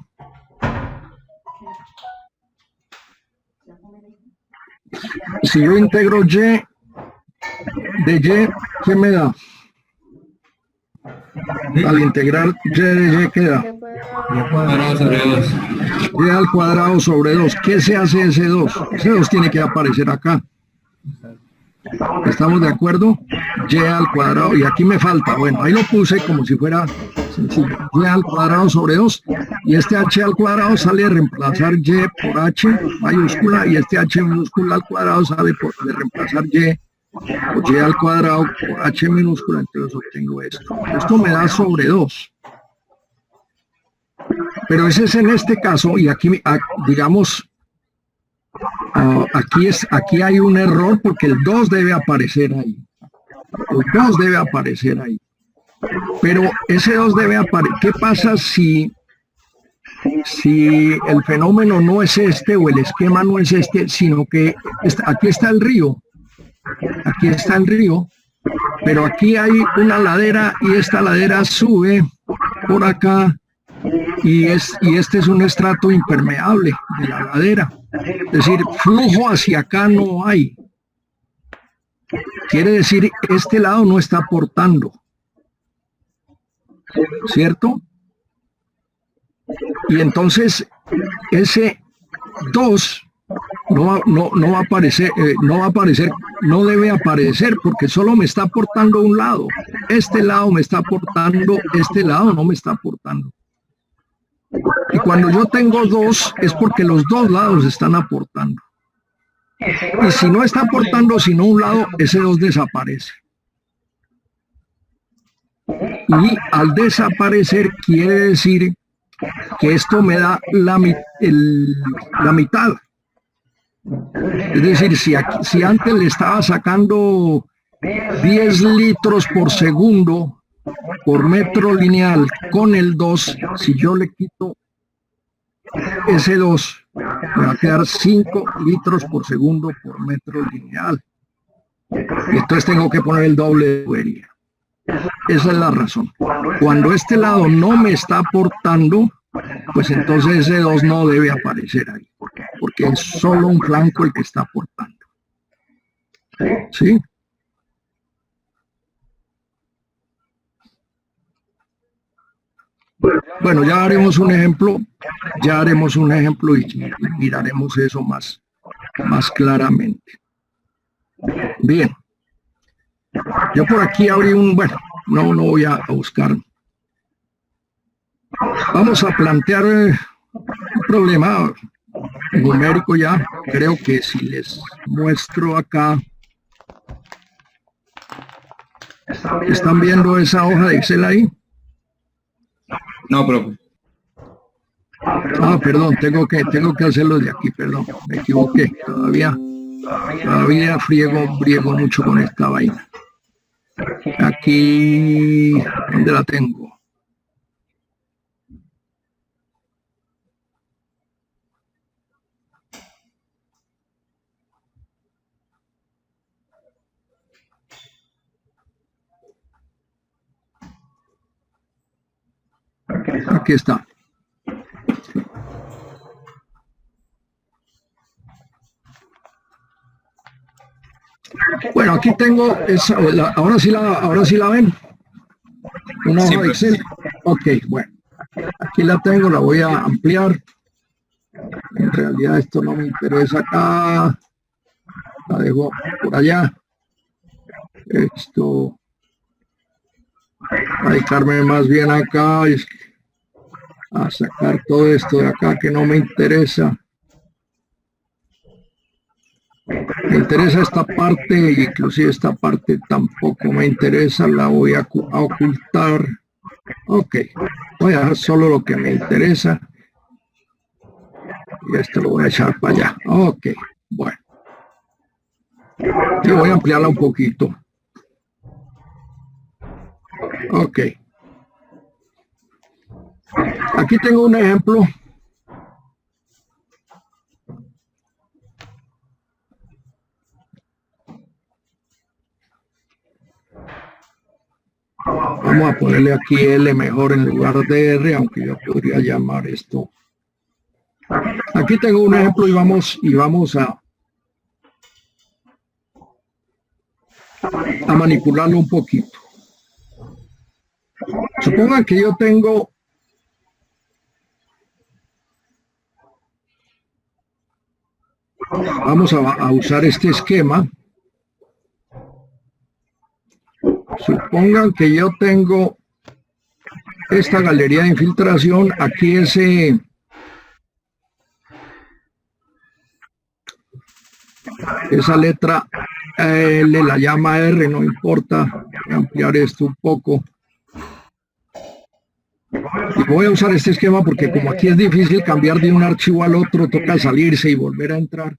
[SPEAKER 1] si yo integro y de y, ¿qué me da? Al integrar y de y, ¿qué da?
[SPEAKER 2] Cuadrado sobre 2.
[SPEAKER 1] Y al cuadrado sobre 2. ¿Qué se hace ese 2? Ese 2 tiene que aparecer acá. ¿Estamos de acuerdo? Y al cuadrado, y aquí me falta, bueno, ahí lo puse como si fuera sencillo, y al cuadrado sobre 2, y este h al cuadrado sale de reemplazar y por h mayúscula, y este h minúscula al cuadrado sale de reemplazar y por y al cuadrado por h minúscula, entonces obtengo esto. Esto me da sobre 2. Pero ese es en este caso, y aquí, digamos, aquí hay un error porque el 2 debe aparecer ahí. El 2 debe aparecer ahí. Pero ese 2 debe aparecer. ¿Qué pasa si el fenómeno no es este o el esquema no es este, sino que aquí está el río? Aquí está el río, pero aquí hay una ladera y esta ladera sube por acá y este es un estrato impermeable de la ladera. Es decir, flujo hacia acá no hay. Quiere decir, este lado no está aportando. ¿Cierto? Y entonces, ese 2 no va a aparecer, no debe aparecer porque solo me está aportando un lado. Este lado me está aportando, este lado no me está aportando. Y cuando yo tengo 2 es porque los dos lados están aportando. Y si no está aportando sino un lado, ese 2 desaparece. Y al desaparecer quiere decir que esto me da la mitad. Es decir, si antes le estaba sacando 10 litros por segundo por metro lineal con el 2, si yo le quito ese 2, me va a quedar 5 litros por segundo por metro lineal. Y entonces tengo que poner el doble de tubería. Esa es la razón. Cuando este lado no me está aportando, pues entonces ese 2 no debe aparecer ahí, porque es solo un flanco el que está aportando. ¿Sí? Bueno, ya haremos un ejemplo y miraremos eso más claramente. Bien. Yo por aquí abrí bueno, no voy a buscar. Vamos a plantear un problema numérico ya. Creo que si les muestro acá, ¿están viendo esa hoja de Excel ahí?
[SPEAKER 8] No, profe.
[SPEAKER 1] Ah, perdón, tengo que hacerlo de aquí, perdón, me equivoqué. Todavía friego mucho con esta vaina. Aquí, ¿dónde la tengo? Aquí está. Bueno, aquí tengo esa, ahora sí la ven. Una hoja de Excel. Ok, bueno. Aquí la tengo, la voy a ampliar. En realidad esto no me interesa acá. La dejo por allá. Esto. A dedicarme más bien acá. A sacar todo esto de acá que no me interesa. Me interesa esta parte, y inclusive esta parte tampoco me interesa, la voy a ocultar. Ok, voy a dejar solo lo que me interesa. Y esto lo voy a echar para allá. Ok, bueno. Yo voy a ampliarla un poquito. Ok. Aquí tengo un ejemplo. Vamos a ponerle aquí L mejor en lugar de R, aunque yo podría llamar esto. Aquí tengo un ejemplo y vamos a manipularlo un poquito. Supongan que yo tengo vamos a usar este esquema. Supongan que yo tengo esta galería de infiltración, aquí esa letra L la llama R, no importa. Voy a ampliar esto un poco. Y voy a usar este esquema porque como aquí es difícil cambiar de un archivo al otro, toca salirse y volver a entrar.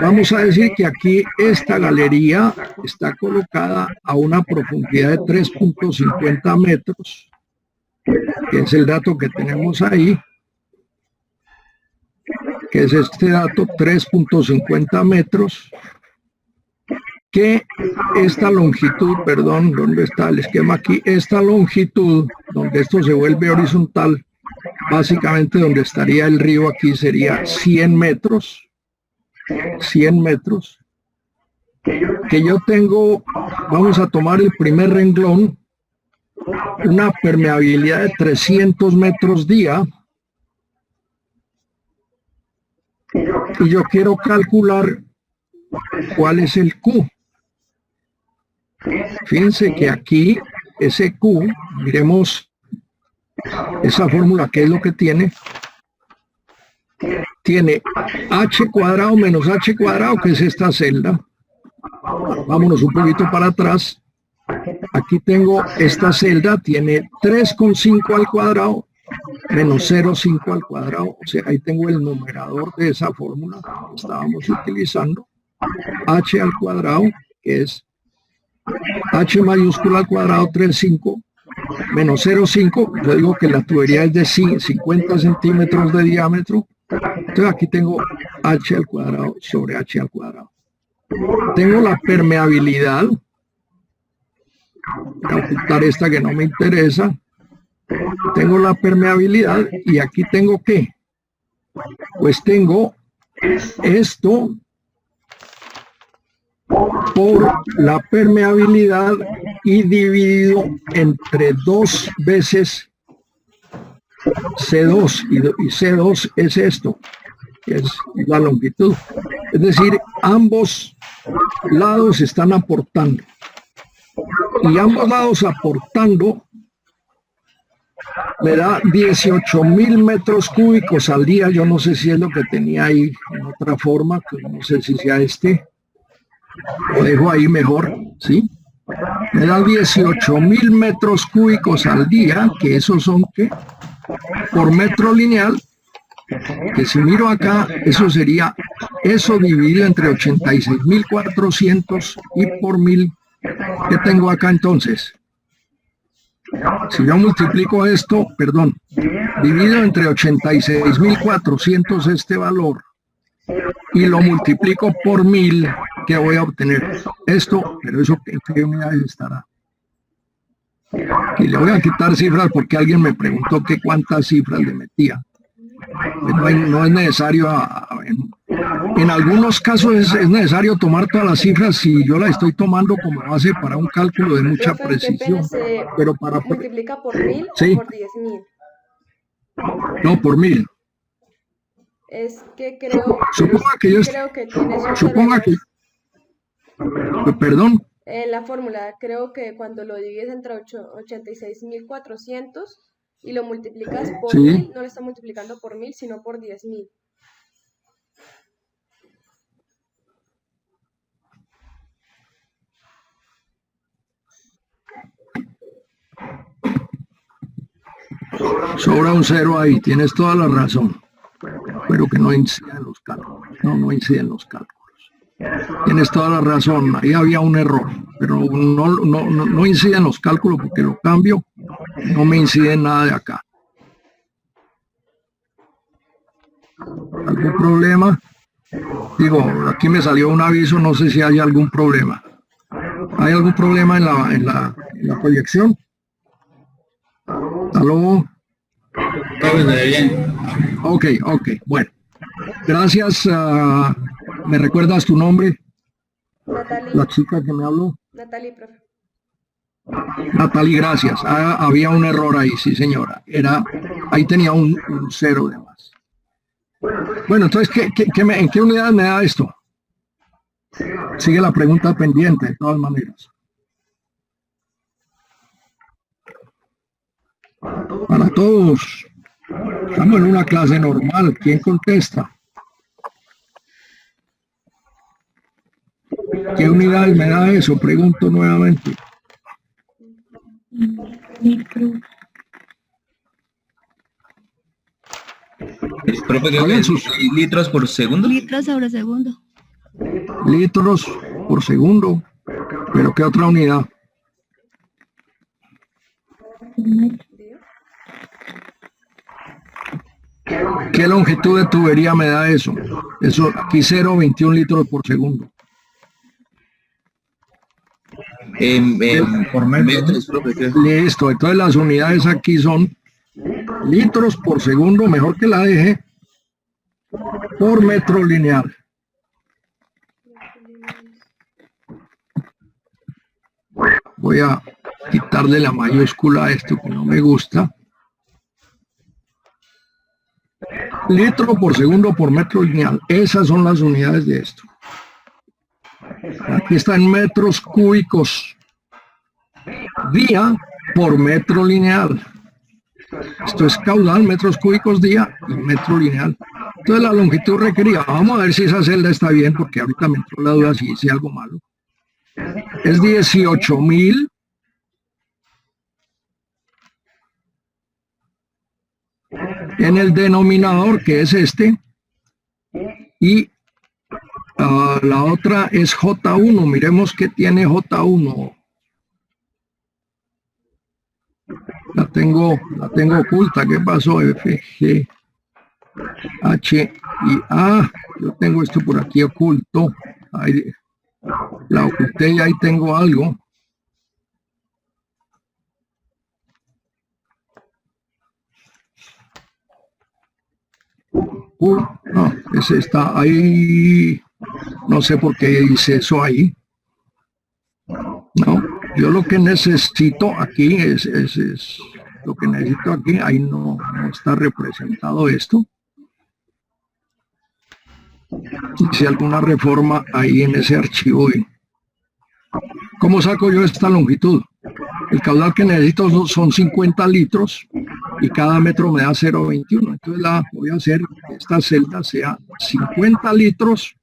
[SPEAKER 1] Vamos a decir que aquí esta galería está colocada a una profundidad de 3.50 metros, que es el dato que tenemos ahí, que es este dato, 3.50 metros, que esta longitud, perdón, ¿dónde está el esquema aquí? Esta longitud, donde esto se vuelve horizontal, básicamente donde estaría el río aquí sería 100 metros, 100 metros, que yo tengo, vamos a tomar el primer renglón, una permeabilidad de 300 metros día, y yo quiero calcular cuál es el Q. Fíjense que aquí ese Q, miremos esa fórmula, ¿qué es lo que tiene? Tiene h cuadrado menos h cuadrado, que es esta celda. Vámonos un poquito para atrás. Aquí tengo esta celda, tiene 3,5 al cuadrado menos 0,5 al cuadrado. O sea, ahí tengo el numerador de esa fórmula que estábamos utilizando. H al cuadrado, que es H mayúscula al cuadrado 3,5 menos 0,5. Yo digo que la tubería es de 50 centímetros de diámetro. Entonces aquí tengo H al cuadrado sobre H al cuadrado. Tengo la permeabilidad. Voy a ocultar esta que no me interesa. Tengo la permeabilidad y aquí tengo ¿qué? Pues tengo esto por la permeabilidad y dividido entre 2 veces C2 y C2 es esto, que es la longitud. Es decir, ambos lados están aportando. Y ambos lados aportando me da 18.000 metros cúbicos al día. Yo no sé si es lo que tenía ahí en otra forma, que no sé si sea este. Lo dejo ahí mejor, ¿sí? Me da 18.000 metros cúbicos al día, que esos son, ¿qué? Por metro lineal, que si miro acá, eso sería, eso dividido entre 86.400 y por 1.000, ¿qué tengo acá entonces? Si yo multiplico esto, perdón, divido entre 86.400 este valor y lo multiplico por 1.000, ¿qué voy a obtener? Esto, pero eso ¿en qué unidades estará? Y le voy a quitar cifras porque alguien me preguntó que cuántas cifras le metía. No es necesario, en algunos casos es necesario tomar todas las cifras si yo las estoy tomando como base para un cálculo de mucha
[SPEAKER 5] Profe, ¿qué precisión. pena se
[SPEAKER 1] Pero para
[SPEAKER 5] multiplica por 1.000
[SPEAKER 1] sí,
[SPEAKER 5] o por 10.000?
[SPEAKER 1] no, por 1.000.
[SPEAKER 5] Es que creo,
[SPEAKER 1] Suponga que yo
[SPEAKER 5] creo que tienes un
[SPEAKER 1] suponga que perdón,
[SPEAKER 5] en la fórmula, creo que cuando lo divides entre 86.400 y lo multiplicas por
[SPEAKER 1] sí,
[SPEAKER 5] 1.000, no lo está multiplicando por 1.000, sino por 10.000.
[SPEAKER 1] Sobra un cero ahí, tienes toda la razón. Pero que no incide en los cálculos. No incide en los cálculos. Tienes toda la razón, ahí había un error, pero no incide en los cálculos porque lo cambio, no me incide en nada de acá. ¿Algún problema? Digo, aquí me salió un aviso, no sé si hay algún problema. ¿Hay algún problema en la proyección? ¿Aló?
[SPEAKER 2] Bien.
[SPEAKER 1] Ok, bueno. Gracias. ¿Me recuerdas tu nombre?
[SPEAKER 5] Natalie.
[SPEAKER 1] La chica que me habló.
[SPEAKER 5] Natalie, profe.
[SPEAKER 1] Natalie, gracias. Había un error ahí, sí señora. Ahí tenía un cero de más. Bueno, entonces, ¿en qué unidad me da esto? Sigue la pregunta pendiente, de todas maneras. Para todos. Estamos en una clase normal. ¿Quién contesta? ¿Qué unidades me da eso? Pregunto nuevamente.
[SPEAKER 8] Profe, creo que es litros por segundo.
[SPEAKER 9] Litros sobre segundo.
[SPEAKER 1] Litros por segundo. ¿Pero qué otra unidad? ¿Qué longitud de tubería me da eso? Eso aquí 0,21 litros por segundo.
[SPEAKER 6] Por metros, profe.
[SPEAKER 1] Listo, entonces las unidades aquí son litros por segundo, mejor que la deje, por metro lineal. Voy a quitarle la mayúscula a esto que no me gusta. Litro por segundo por metro lineal. Esas son las unidades de esto. Aquí están metros cúbicos día por metro lineal. Esto es caudal, metros cúbicos día y metro lineal. Entonces la longitud requerida, vamos a ver si esa celda está bien, porque ahorita me entró la duda si hice algo malo. Es 18.000 en el denominador, que es este, y la otra es J1. Miremos qué tiene J1. La tengo oculta. ¿Qué pasó? F, G, H y A. Yo tengo esto por aquí oculto. Ahí, la oculté y ahí tengo algo. No, ese está ahí. No sé por qué hice eso ahí. No, yo lo que necesito aquí es lo que necesito aquí. Ahí no está representado esto. Hice alguna reforma ahí en ese archivo. ¿Cómo saco yo esta longitud? El caudal que necesito son 50 litros y cada metro me da 0,21. Entonces voy a hacer que esta celda sea 50 litros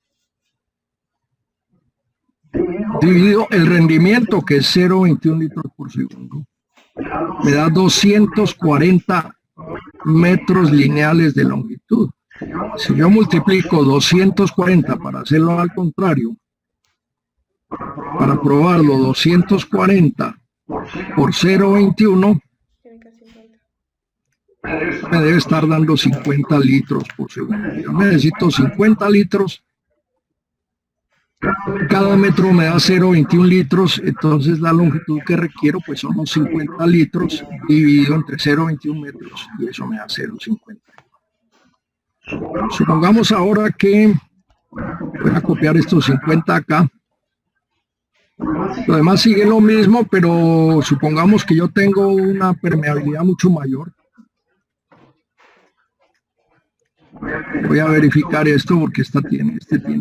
[SPEAKER 1] dividido el rendimiento, que es 0,21 litros por segundo. Me da 240 metros lineales de longitud. Si yo multiplico 240 para hacerlo al contrario, para probarlo, 240 por 0,21 me debe estar dando 50 litros por segundo. Yo necesito 50 litros. Cada metro me da 0,21 litros, entonces la longitud que requiero pues son los 50 litros dividido entre 0,21 metros y eso me da 0,50. Supongamos ahora que voy a copiar estos 50 acá. Lo demás sigue lo mismo, pero supongamos que yo tengo una permeabilidad mucho mayor. Voy a verificar esto porque este tiene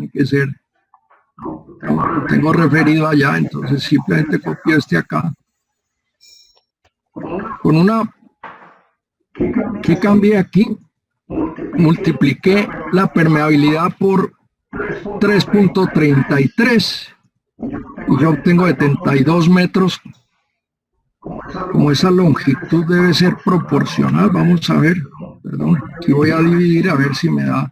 [SPEAKER 1] que ser, lo tengo referido allá, entonces simplemente copio este acá. Con una, ¿qué cambié aquí? Multipliqué la permeabilidad por 3.33 y yo obtengo 72 metros como esa longitud debe ser proporcional, vamos a ver, perdón, aquí voy a dividir a ver si me da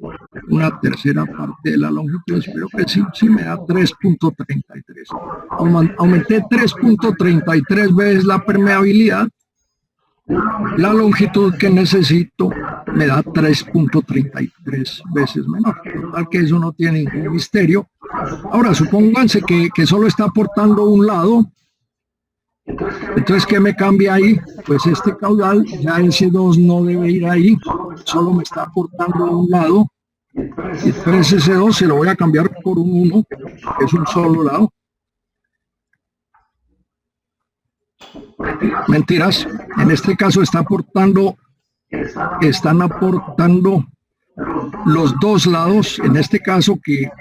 [SPEAKER 1] una tercera parte de la longitud. Espero que sí me da 3.33. Aumenté 3.33 veces la permeabilidad. La longitud que necesito me da 3.33 veces menor. Total que eso no tiene ningún misterio. Ahora, supónganse que solo está aportando un lado. Entonces, ¿qué me cambia ahí? Pues este caudal, ya ese 2 no debe ir ahí. Solo me está aportando un lado. Y entonces ese 2 se lo voy a cambiar por un 1, que es un solo lado. Mentiras, en este caso están aportando los dos lados. En este caso que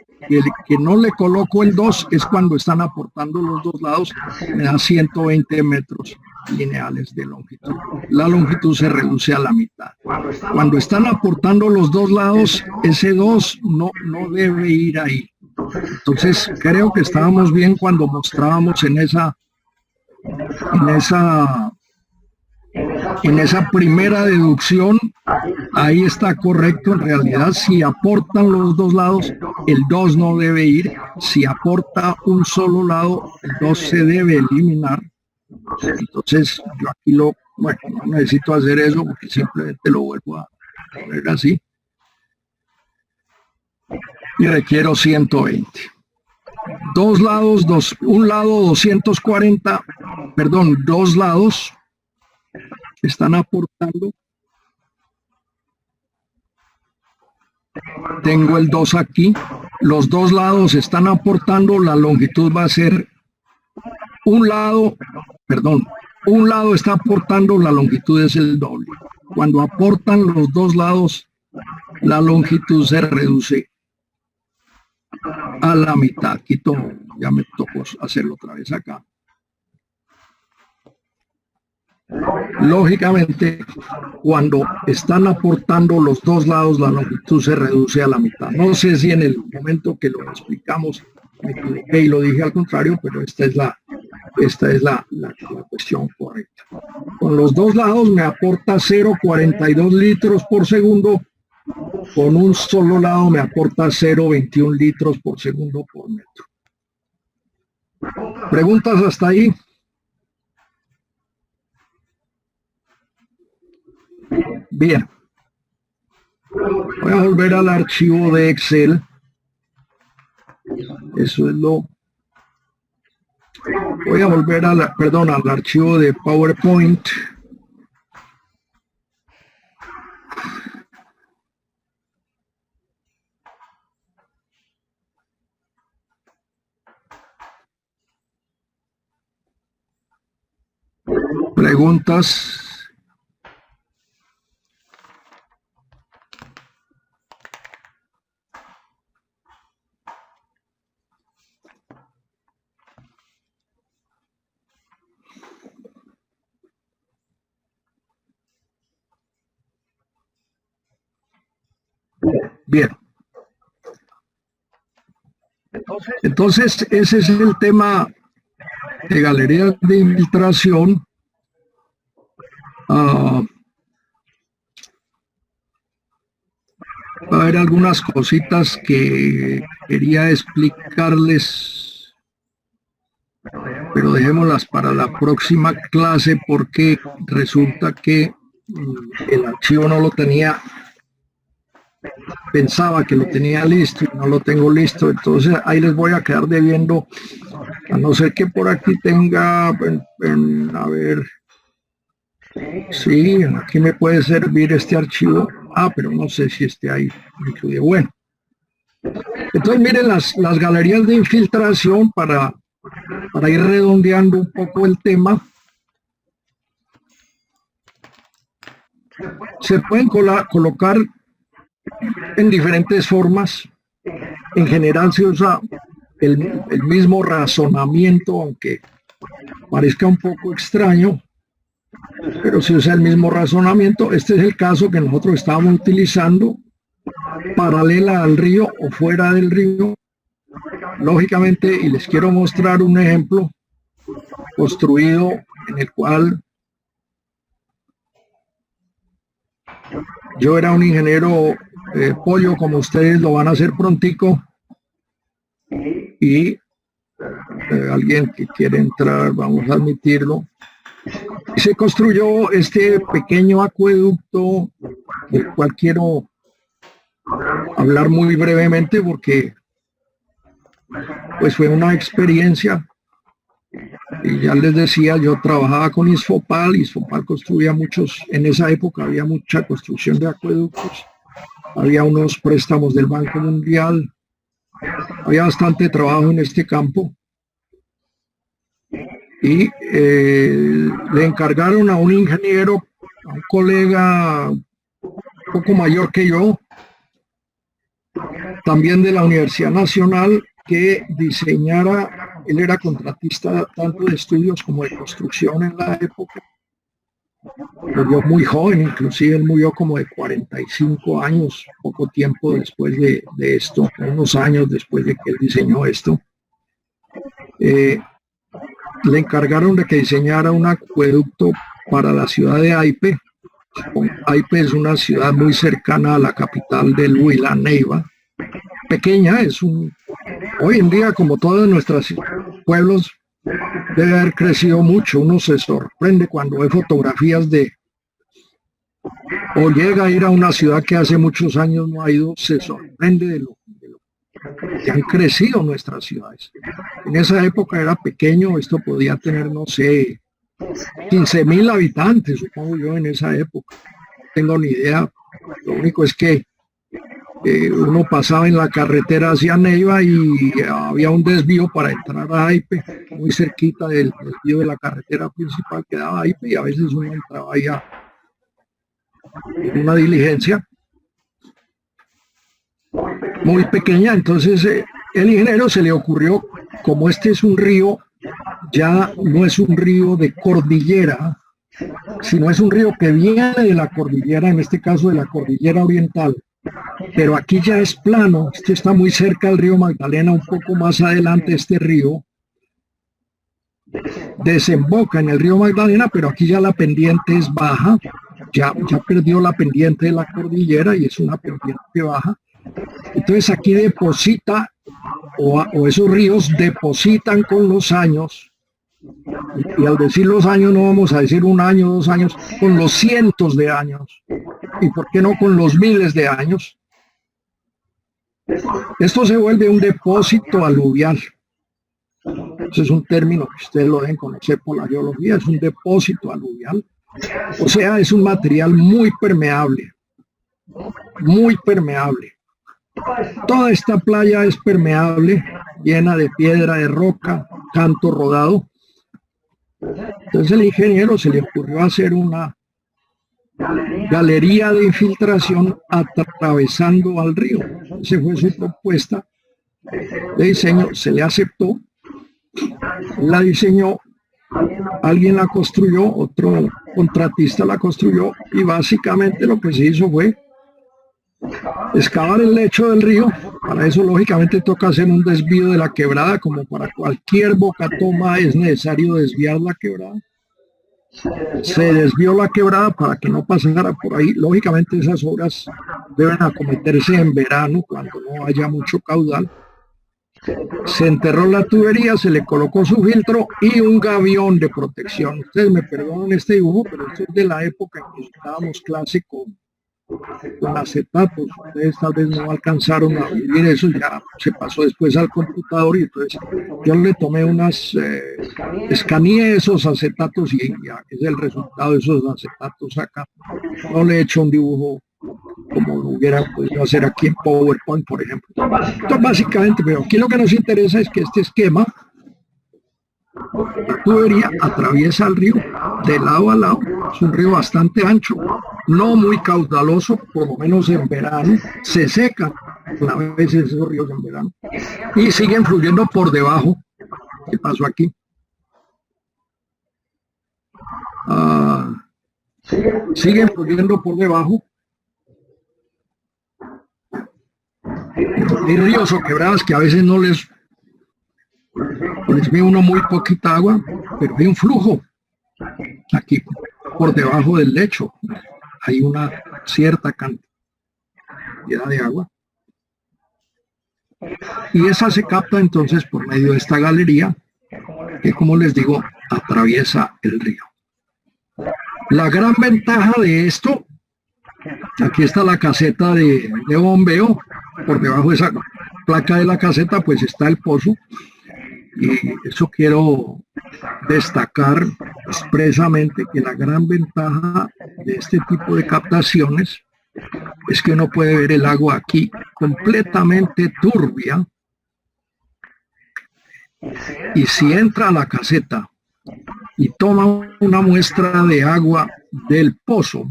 [SPEAKER 1] no le coloco el 2 es cuando están aportando los dos lados, me da 120 metros lineales de longitud. La longitud se reduce a la mitad. Cuando están aportando los dos lados, ese 2 no debe ir ahí. Entonces creo que estábamos bien cuando mostrábamos en esa primera deducción. Ahí está correcto. En realidad, si aportan los dos lados, el 2 no debe ir. Si aporta un solo lado, el 2 se debe eliminar. Entonces yo aquí no necesito hacer eso porque simplemente lo vuelvo a poner así y requiero 120. Dos lados, un lado 240, perdón, dos lados están aportando. Tengo el 2 aquí, los dos lados están aportando, la longitud va a ser un lado está aportando, la longitud es el doble. Cuando aportan los dos lados, la longitud se reduce a la mitad. Ya me tocó hacerlo otra vez acá. Lógicamente, cuando están aportando los dos lados, la longitud se reduce a la mitad. No sé si en el momento que lo explicamos me equivoqué y lo dije al contrario, pero esta es la cuestión correcta. Con los dos lados me aporta 0,42 litros por segundo. Con un solo lado me aporta 0,21 litros por segundo por metro. ¿Preguntas hasta ahí? Bien. Voy a volver al archivo de Excel. Eso es lo... Voy a volver al archivo de PowerPoint. Preguntas. Bien. Entonces, ese es el tema de galerías de infiltración. Va a haber algunas cositas que quería explicarles, pero dejémoslas para la próxima clase porque resulta que el archivo no lo tenía. Pensaba que lo tenía listo y no lo tengo listo, entonces ahí les voy a quedar debiendo, a no ser que por aquí tenga, a ver, sí, aquí me puede servir este archivo, pero no sé si esté ahí incluido. Bueno, entonces miren las galerías de infiltración para ir redondeando un poco el tema. Se pueden colocar en diferentes formas. En general se usa el mismo razonamiento, aunque parezca un poco extraño, pero se usa el mismo razonamiento. Este es el caso que nosotros estábamos utilizando, paralela al río o fuera del río. Lógicamente, y les quiero mostrar un ejemplo construido en el cual yo era un ingeniero pollo, como ustedes lo van a hacer prontico, y alguien que quiere entrar, vamos a admitirlo. Se construyó este pequeño acueducto, del cual quiero hablar muy brevemente porque pues fue una experiencia. Y ya les decía, yo trabajaba con Isfopal construía muchos, en esa época había mucha construcción de acueductos, había unos préstamos del Banco Mundial, había bastante trabajo en este campo. Y le encargaron a un ingeniero, a un colega un poco mayor que yo, también de la Universidad Nacional, que diseñara, él era contratista tanto de estudios como de construcción en la época. Murió muy joven, inclusive él murió como de 45 años, poco tiempo después de esto, unos años después de que él diseñó esto. Le encargaron de que diseñara un acueducto para la ciudad de Aipe. Aipe es una ciudad muy cercana a la capital del Huila, Neiva. Pequeña, hoy en día, como todos nuestros pueblos, debe haber crecido mucho. Uno se sorprende cuando ve fotografías o llega a ir a una ciudad que hace muchos años no ha ido, se sorprende de lo que han crecido nuestras ciudades. En esa época era pequeño, esto podía tener, no sé, 15.000 habitantes, supongo yo, en esa época. No tengo ni idea. Lo único es que uno pasaba en la carretera hacia Neiva y había un desvío para entrar a Aipe, muy cerquita del desvío de la carretera principal que daba a Aipe, y a veces uno entraba ahí en una diligencia muy pequeña. Entonces el ingeniero se le ocurrió, como este es un río, ya no es un río de cordillera, sino es un río que viene de la cordillera, en este caso de la cordillera oriental, pero aquí ya es plano. Este está muy cerca del río Magdalena, un poco más adelante este río desemboca en el río Magdalena, pero aquí ya la pendiente es baja, ya perdió la pendiente de la cordillera y es una pendiente baja. Entonces aquí deposita, o esos ríos depositan con los años, y al decir los años no vamos a decir 1 año, 2 años, con los cientos de años, y por qué no con los miles de años. Esto se vuelve un depósito aluvial. Ese es un término que ustedes lo deben conocer por la geología, es un depósito aluvial. O sea, es un material muy permeable, muy permeable. Toda esta playa es permeable, llena de piedra, de roca, canto rodado. Entonces el ingeniero se le ocurrió hacer una galería de infiltración atravesando al río. Esa fue su propuesta de diseño, se le aceptó, la diseñó, alguien la construyó, otro contratista la construyó, y básicamente lo que se hizo fue excavar el lecho del río. Para eso lógicamente toca hacer un desvío de la quebrada, como para cualquier boca toma es necesario desviar la quebrada. Se desvió la quebrada para que no pasara por ahí. Lógicamente esas obras deben acometerse en verano, cuando no haya mucho caudal. Se enterró la tubería, se le colocó su filtro y un gavión de protección. Ustedes me perdonan este dibujo, pero esto es de la época en que dábamos clase con acetatos. Ustedes tal vez no alcanzaron a vivir eso, ya se pasó después al computador, y entonces yo le tomé escaneé esos acetatos y ya es el resultado de esos acetatos acá. No le he hecho un dibujo como lo hubiera podido hacer aquí en PowerPoint, por ejemplo. Entonces, básicamente, pero aquí lo que nos interesa es que este esquema, la tubería atraviesa el río de lado a lado. Es un río bastante ancho, no muy caudaloso, por lo menos en verano. Se secan a veces esos ríos en verano y siguen fluyendo por debajo. ¿Qué pasó aquí? Siguen fluyendo por debajo. Hay ríos o quebradas que a veces no les ve uno muy poquita agua, pero hay un flujo. Aquí por debajo del lecho hay una cierta cantidad de agua. Y esa se capta entonces por medio de esta galería que, como les digo, atraviesa el río. La gran ventaja de esto, aquí está la caseta de bombeo, por debajo de esa placa de la caseta pues está el pozo, y eso quiero destacar expresamente, que la gran ventaja de este tipo de captaciones es que uno puede ver el agua aquí completamente turbia, y si entra a la caseta y toma una muestra de agua del pozo,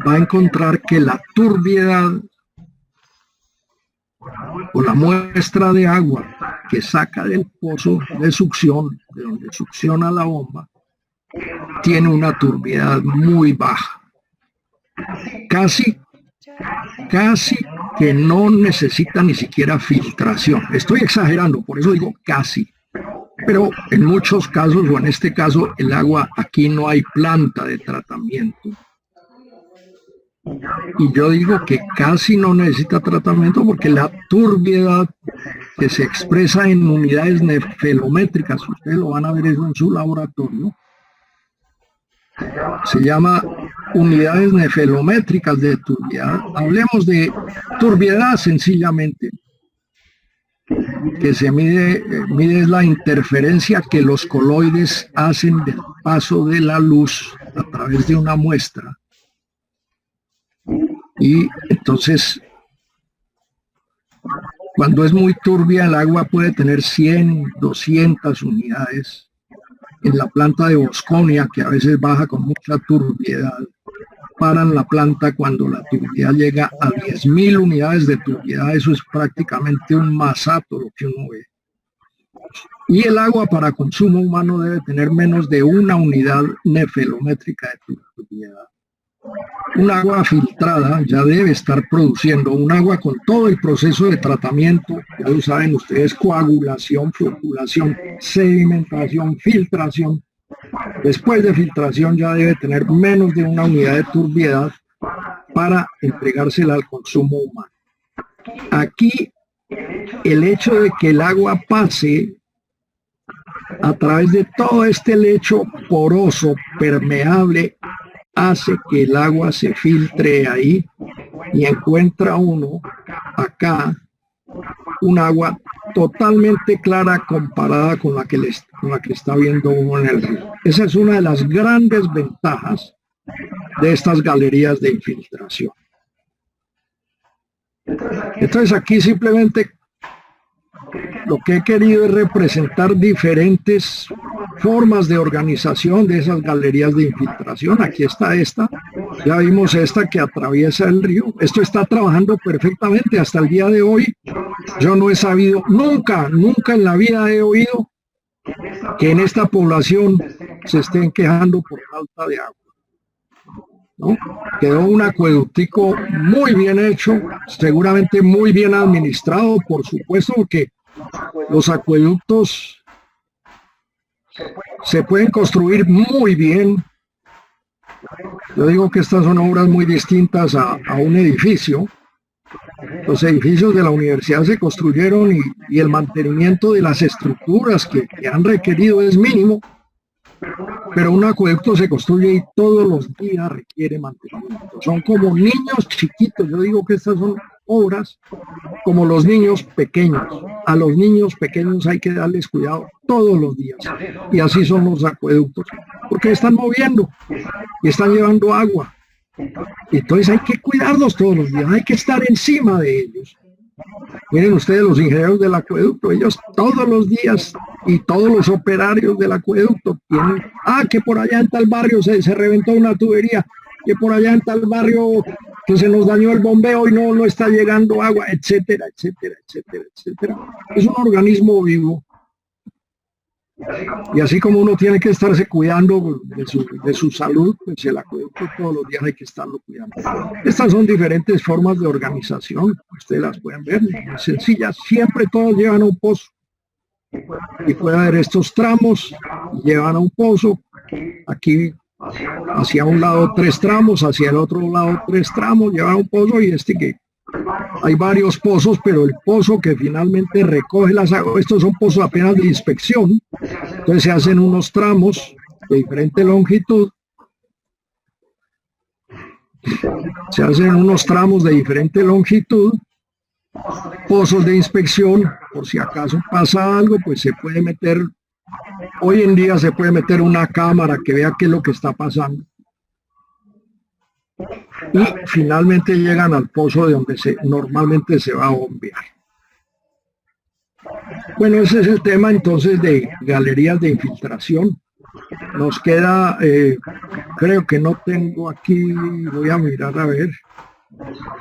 [SPEAKER 1] va a encontrar que la turbiedad o la muestra de agua que saca del pozo de succión, de donde succiona la bomba, tiene una turbiedad muy baja. Casi que no necesita ni siquiera filtración. Estoy exagerando, por eso digo casi. Pero en muchos casos, o en este caso, el agua, aquí no hay planta de tratamiento. Y yo digo que casi no necesita tratamiento porque la turbiedad que se expresa en unidades nefelométricas, ustedes lo van a ver eso en su laboratorio, se llama unidades nefelométricas de turbiedad. Hablemos de turbiedad sencillamente, que se mide la interferencia que los coloides hacen del paso de la luz a través de una muestra. Y entonces, cuando es muy turbia, el agua puede tener 100, 200 unidades. En la planta de Bosconia, que a veces baja con mucha turbiedad, paran la planta cuando la turbiedad llega a 10.000 unidades de turbiedad. Eso es prácticamente un masato lo que uno ve. Y el agua para consumo humano debe tener menos de una unidad nefelométrica de turbiedad. Un agua filtrada ya debe estar produciendo un agua con todo el proceso de tratamiento, ya lo saben ustedes: coagulación, floculación, sedimentación, filtración. Después de filtración ya debe tener menos de una unidad de turbiedad para entregársela al consumo humano. Aquí el hecho de que el agua pase a través de todo este lecho poroso, permeable, hace que el agua se filtre ahí, y encuentra uno acá un agua totalmente clara comparada con la que está viendo uno en el río. Esa es una de las grandes ventajas de estas galerías de infiltración. Entonces aquí simplemente lo que he querido es representar diferentes formas de organización de esas galerías de infiltración. Aquí está esta, ya vimos esta que atraviesa el río. Esto está trabajando perfectamente hasta el día de hoy. Yo no he sabido, nunca en la vida he oído que en esta población se estén quejando por falta de agua, ¿no? Quedó un acueductico muy bien hecho, seguramente muy bien administrado, por supuesto, porque los acueductos se pueden construir muy bien. Yo digo que estas son obras muy distintas a un edificio. Los edificios de la universidad se construyeron y el mantenimiento de las estructuras que han requerido es mínimo, pero un acueducto se construye y todos los días requiere mantenimiento. Son como niños chiquitos. Yo digo que estas son obras como los niños pequeños. A los niños pequeños hay que darles cuidado todos los días, y así son los acueductos, porque están moviendo y están llevando agua. Entonces hay que cuidarlos todos los días, hay que estar encima de ellos. Miren ustedes los ingenieros del acueducto, ellos todos los días, y todos los operarios del acueducto tienen, que por allá en tal barrio se reventó una tubería, que por allá en tal barrio que se nos dañó el bombeo y no está llegando agua, etcétera, etcétera, etcétera, etcétera. Es un organismo vivo. Y así como uno tiene que estarse cuidando de su salud, pues el acueducto todos los días hay que estarlo cuidando. Estas son diferentes formas de organización, ustedes las pueden ver, sencillas. Siempre todos llevan un pozo. y puede haber estos tramos, llevan a un pozo, aquí hacia un lado 3 tramos, hacia el otro lado 3 tramos, llevan a un pozo y que hay varios pozos, pero el pozo que finalmente recoge las aguas, estos son pozos apenas de inspección, entonces se hacen unos tramos de diferente longitud, se hacen unos tramos de diferente longitud, pozos de inspección, por si acaso pasa algo, pues se puede meter, hoy en día se puede meter una cámara que vea qué es lo que está pasando. Y finalmente llegan al pozo de donde normalmente se va a bombear. Bueno, ese es el tema entonces de galerías de infiltración. Nos queda, creo que no tengo aquí, voy a mirar a ver,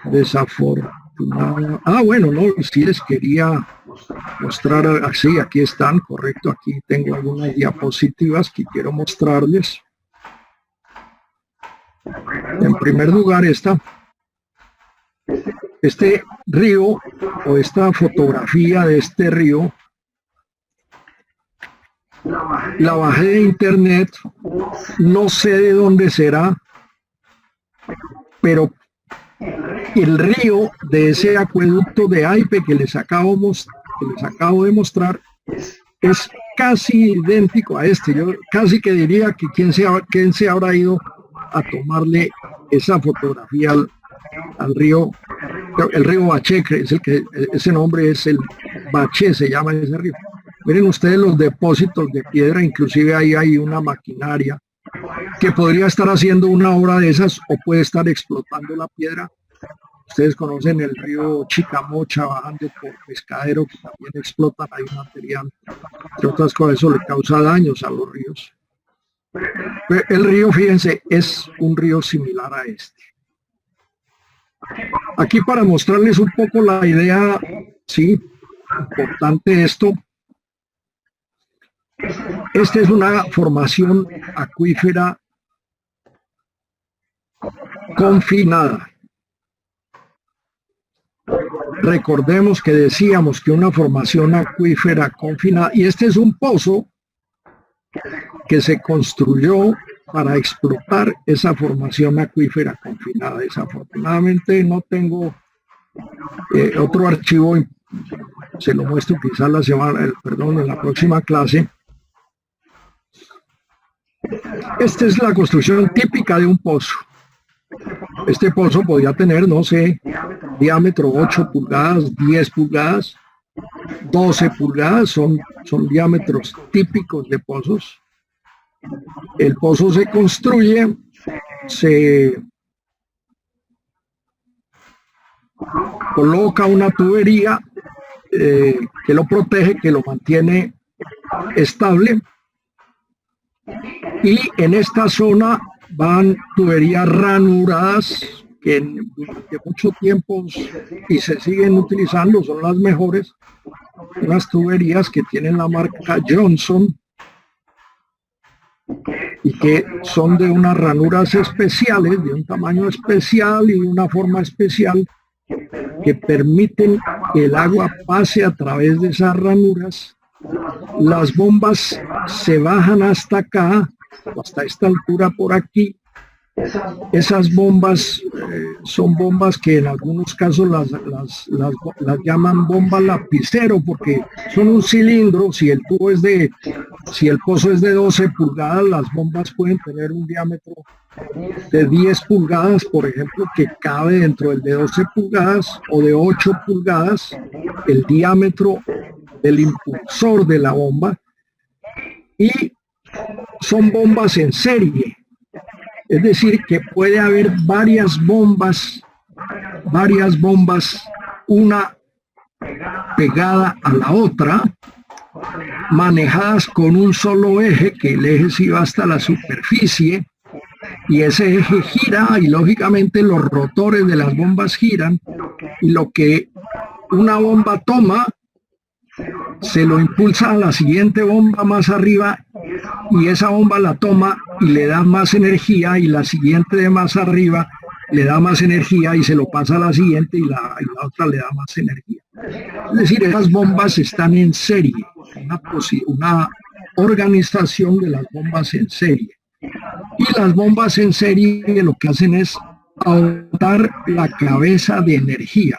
[SPEAKER 1] desafortunado. Bueno, no, sí les quería mostrar así, aquí están, correcto, aquí tengo algunas diapositivas que quiero mostrarles. En primer lugar está este río o esta fotografía de este río. La bajé de internet, no sé de dónde será, pero el río de ese acueducto de Aipe que les acabo de mostrar es casi idéntico a este. Yo casi que diría que quién se habrá ido a tomarle esa fotografía al río, el río Baché, que es ese nombre es el Baché, se llama ese río. Miren ustedes los depósitos de piedra, inclusive ahí hay una maquinaria que podría estar haciendo una obra de esas o puede estar explotando la piedra. Ustedes conocen el río Chicamocha bajando por Pescadero, que también explotan ahí material. Entre otras cosas, eso le causa daños a los ríos. El río, fíjense, es un río similar a este. Aquí para mostrarles un poco la idea, sí, importante esto. Esta es una formación acuífera confinada. Recordemos que decíamos que una formación acuífera confinada, y este es un pozo que se construyó para explotar esa formación acuífera confinada. Desafortunadamente no tengo otro archivo, se lo muestro quizás en la próxima clase. Esta es la construcción típica de un pozo. Este pozo podría tener, no sé, diámetro 8 pulgadas, 10 pulgadas, 12 pulgadas, son diámetros típicos de pozos. El pozo se construye, se coloca una tubería que lo protege, que lo mantiene estable, y en esta zona van tuberías ranuradas que durante mucho tiempo y se siguen utilizando, son las mejores, unas tuberías que tienen la marca Johnson y que son de unas ranuras especiales, de un tamaño especial y de una forma especial, que permiten que el agua pase a través de esas ranuras. Las bombas se bajan hasta acá, hasta esta altura por aquí. Esas bombas son bombas que en algunos casos las llaman bomba lapicero, porque son un cilindro. Si el pozo es de 12 pulgadas, las bombas pueden tener un diámetro de 10 pulgadas, por ejemplo, que cabe dentro del de 12 pulgadas, o de 8 pulgadas, el diámetro del impulsor de la bomba, y son bombas en serie. Es decir, que puede haber varias bombas, una pegada a la otra, manejadas con un solo eje, que el eje sí va hasta la superficie, y ese eje gira, y lógicamente los rotores de las bombas giran, y lo que una bomba toma se lo impulsa a la siguiente bomba más arriba, y esa bomba la toma y le da más energía, y la siguiente de más arriba le da más energía y se lo pasa a la siguiente, y la otra le da más energía. Es decir, esas bombas están en serie. una organización de las bombas en serie. Y las bombas en serie lo que hacen es aumentar la cabeza de energía.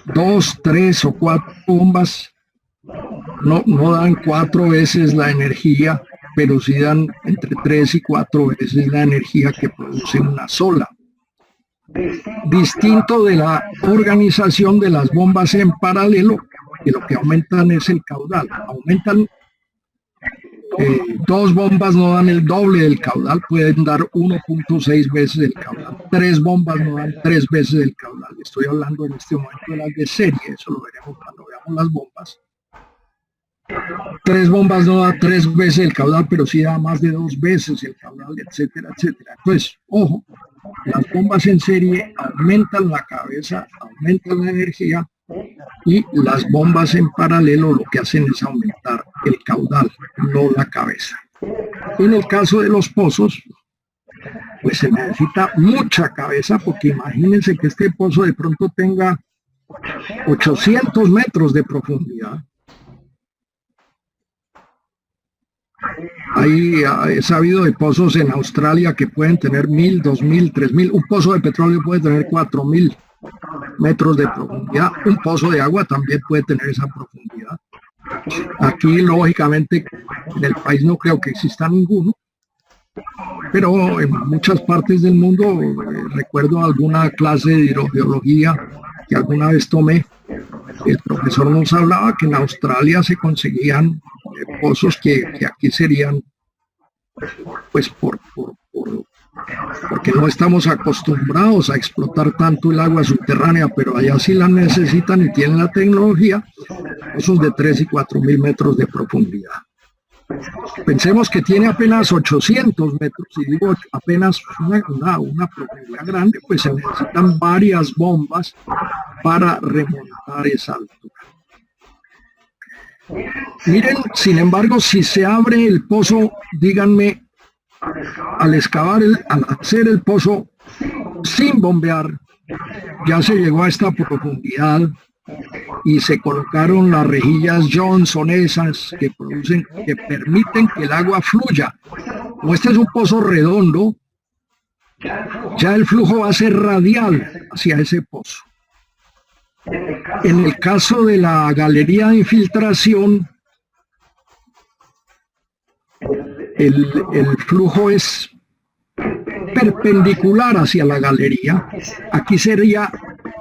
[SPEAKER 1] 2, 3 o 4 bombas no dan 4 veces la energía, pero sí dan entre 3 y 4 veces la energía que produce una sola. Distinto de la organización de las bombas en paralelo, que lo que aumentan es el caudal. Aumentan 2 bombas no dan el doble del caudal, pueden dar 1.6 veces el caudal. 3 bombas no dan 3 veces el caudal. Estoy hablando en este momento de las de serie, eso lo veremos cuando veamos las bombas. 3 bombas no da 3 veces el caudal, pero sí da más de 2 veces el caudal, etcétera, etcétera. Entonces, ojo, las bombas en serie aumentan la cabeza, aumentan la energía, y las bombas en paralelo lo que hacen es aumentar el caudal, no la cabeza. En el caso de los pozos, pues se necesita mucha cabeza, porque imagínense que este pozo de pronto tenga 800 metros de profundidad. He sabido de pozos en Australia que pueden tener 1000, 2000, 3000. Un pozo de petróleo puede tener 4000 metros de profundidad. Un pozo de agua también puede tener esa profundidad. Aquí, lógicamente, en el país no creo que exista ninguno, pero en muchas partes del mundo, recuerdo alguna clase de hidrogeología que alguna vez tomé, el profesor nos hablaba que en Australia se conseguían pozos que aquí serían, pues porque no estamos acostumbrados a explotar tanto el agua subterránea, pero allá sí la necesitan y tienen la tecnología, pozos de 3 y 4000 metros de profundidad. Pensemos que tiene apenas 800 metros, y digo apenas una profundidad grande, pues se necesitan varias bombas para remontar esa altura. Miren, sin embargo, si se abre el pozo, díganme, al hacer el pozo sin bombear, ya se llegó a esta profundidad y se colocaron las rejillas Johnson esas que permiten que el agua fluya. Como este es un pozo redondo, ya el flujo va a ser radial hacia ese pozo. En el caso de la galería de infiltración, el flujo es perpendicular hacia la galería. Aquí sería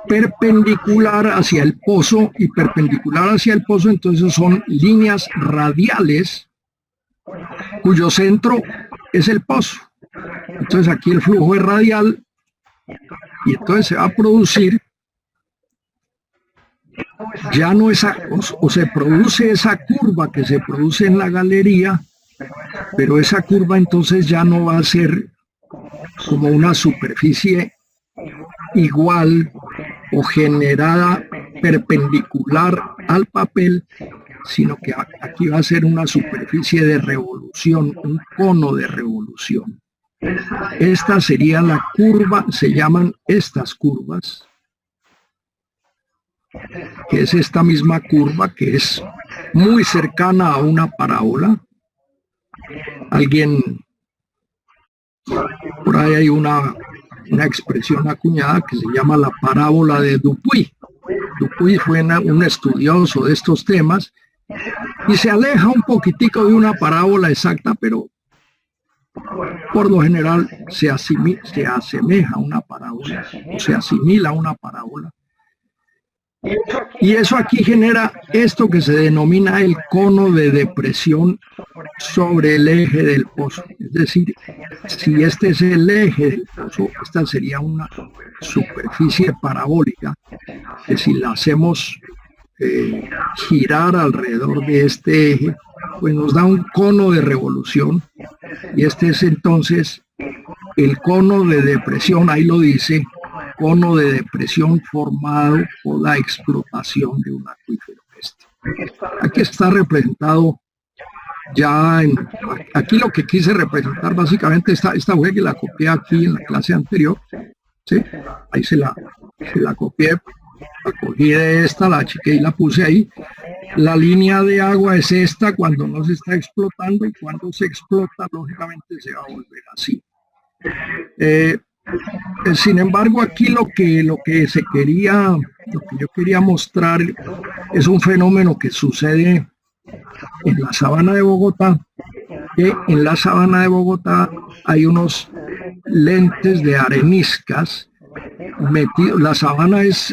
[SPEAKER 1] perpendicular hacia el pozo y perpendicular hacia el pozo, entonces son líneas radiales cuyo centro es el pozo. Entonces aquí el flujo es radial y entonces se va a producir, ya no esa, o se produce esa curva que se produce en la galería, pero esa curva entonces ya no va a ser como una superficie igual o generada perpendicular al papel, sino que aquí va a ser una superficie de revolución, un cono de revolución. Esta sería la curva, se llaman estas curvas, que es esta misma curva que es muy cercana a una parábola. Alguien, por ahí hay una expresión acuñada que se llama la parábola de Dupuy. Dupuy fue un estudioso de estos temas y se aleja un poquitico de una parábola exacta, pero por lo general se asemeja a una parábola, o se asimila a una parábola. Y eso aquí genera esto que se denomina el cono de depresión sobre el eje del pozo. Es decir, si este es el eje del pozo, esta sería una superficie parabólica que si la hacemos girar alrededor de este eje, pues nos da un cono de revolución, y este es entonces el cono de depresión, ahí lo dice, cono de depresión formado por la explotación de un acuífero. Aquí está representado ya aquí lo que quise representar básicamente esta fue que la copié aquí en la clase anterior, ¿sí? Ahí se la copié La cogí de esta, la achiqué y la puse ahí. La línea de agua es esta cuando no se está explotando, y cuando se explota, lógicamente se va a volver así. Sin embargo, aquí lo que yo quería mostrar es un fenómeno que sucede en la sabana de Bogotá, que en la sabana de Bogotá hay unos lentes de areniscas metidos. La sabana es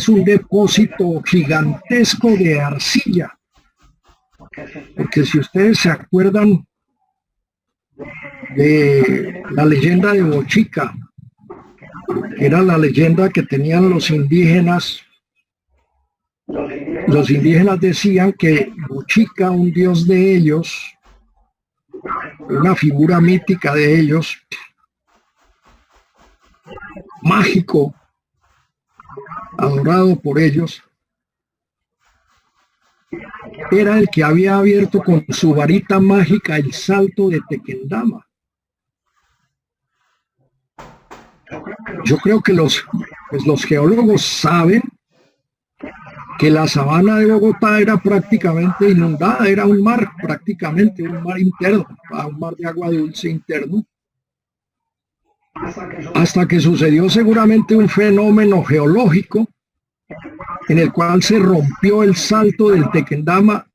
[SPEAKER 1] un depósito gigantesco de arcilla, porque si ustedes se acuerdan de la leyenda de Bochica, que era la leyenda que tenían los indígenas decían que Bochica, un dios de ellos, una figura mítica de ellos, mágico, adorado por ellos, era el que había abierto con su varita mágica el salto de Tequendama. Yo creo que los geólogos saben que la sabana de Bogotá era prácticamente inundada, era un mar, prácticamente un mar interno, un mar de agua dulce interno, hasta que sucedió seguramente un fenómeno geológico en el cual se rompió el salto del Tequendama,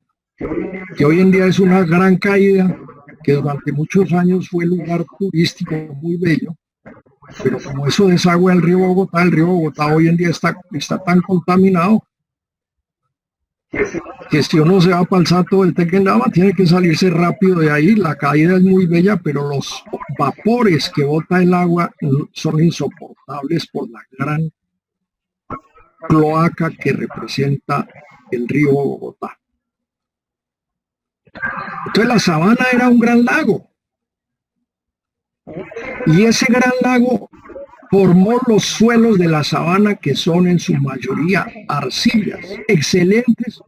[SPEAKER 1] que hoy en día es una gran caída, que durante muchos años fue un lugar turístico muy bello, pero como eso desagua el río Bogotá hoy en día está tan contaminado que si uno se va para el salto del Tequendama tiene que salirse rápido de ahí. La caída es muy bella, pero los vapores que bota el agua son insoportables por la gran cloaca que representa el río Bogotá. Entonces la sabana era un gran lago, y ese gran lago formó los suelos de la sabana, que son en su mayoría arcillas, excelentes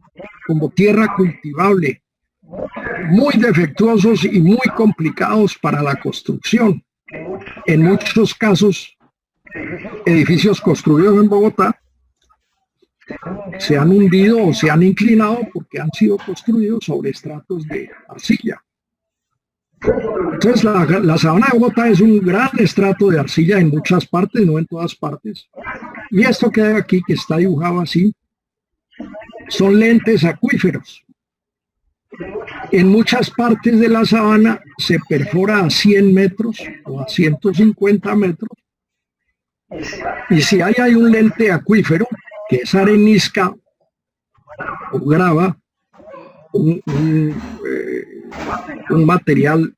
[SPEAKER 1] como tierra cultivable, muy defectuosos y muy complicados para la construcción. En muchos casos, edificios construidos en Bogotá se han hundido o se han inclinado porque han sido construidos sobre estratos de arcilla. Entonces la sabana de Bogotá es un gran estrato de arcilla en muchas partes, no en todas partes. Y esto que hay aquí, que está dibujado así, son lentes acuíferos. En muchas partes de la sabana se perfora a 100 metros o a 150 metros. Y si hay un lente acuífero, que es arenisca o grava, un material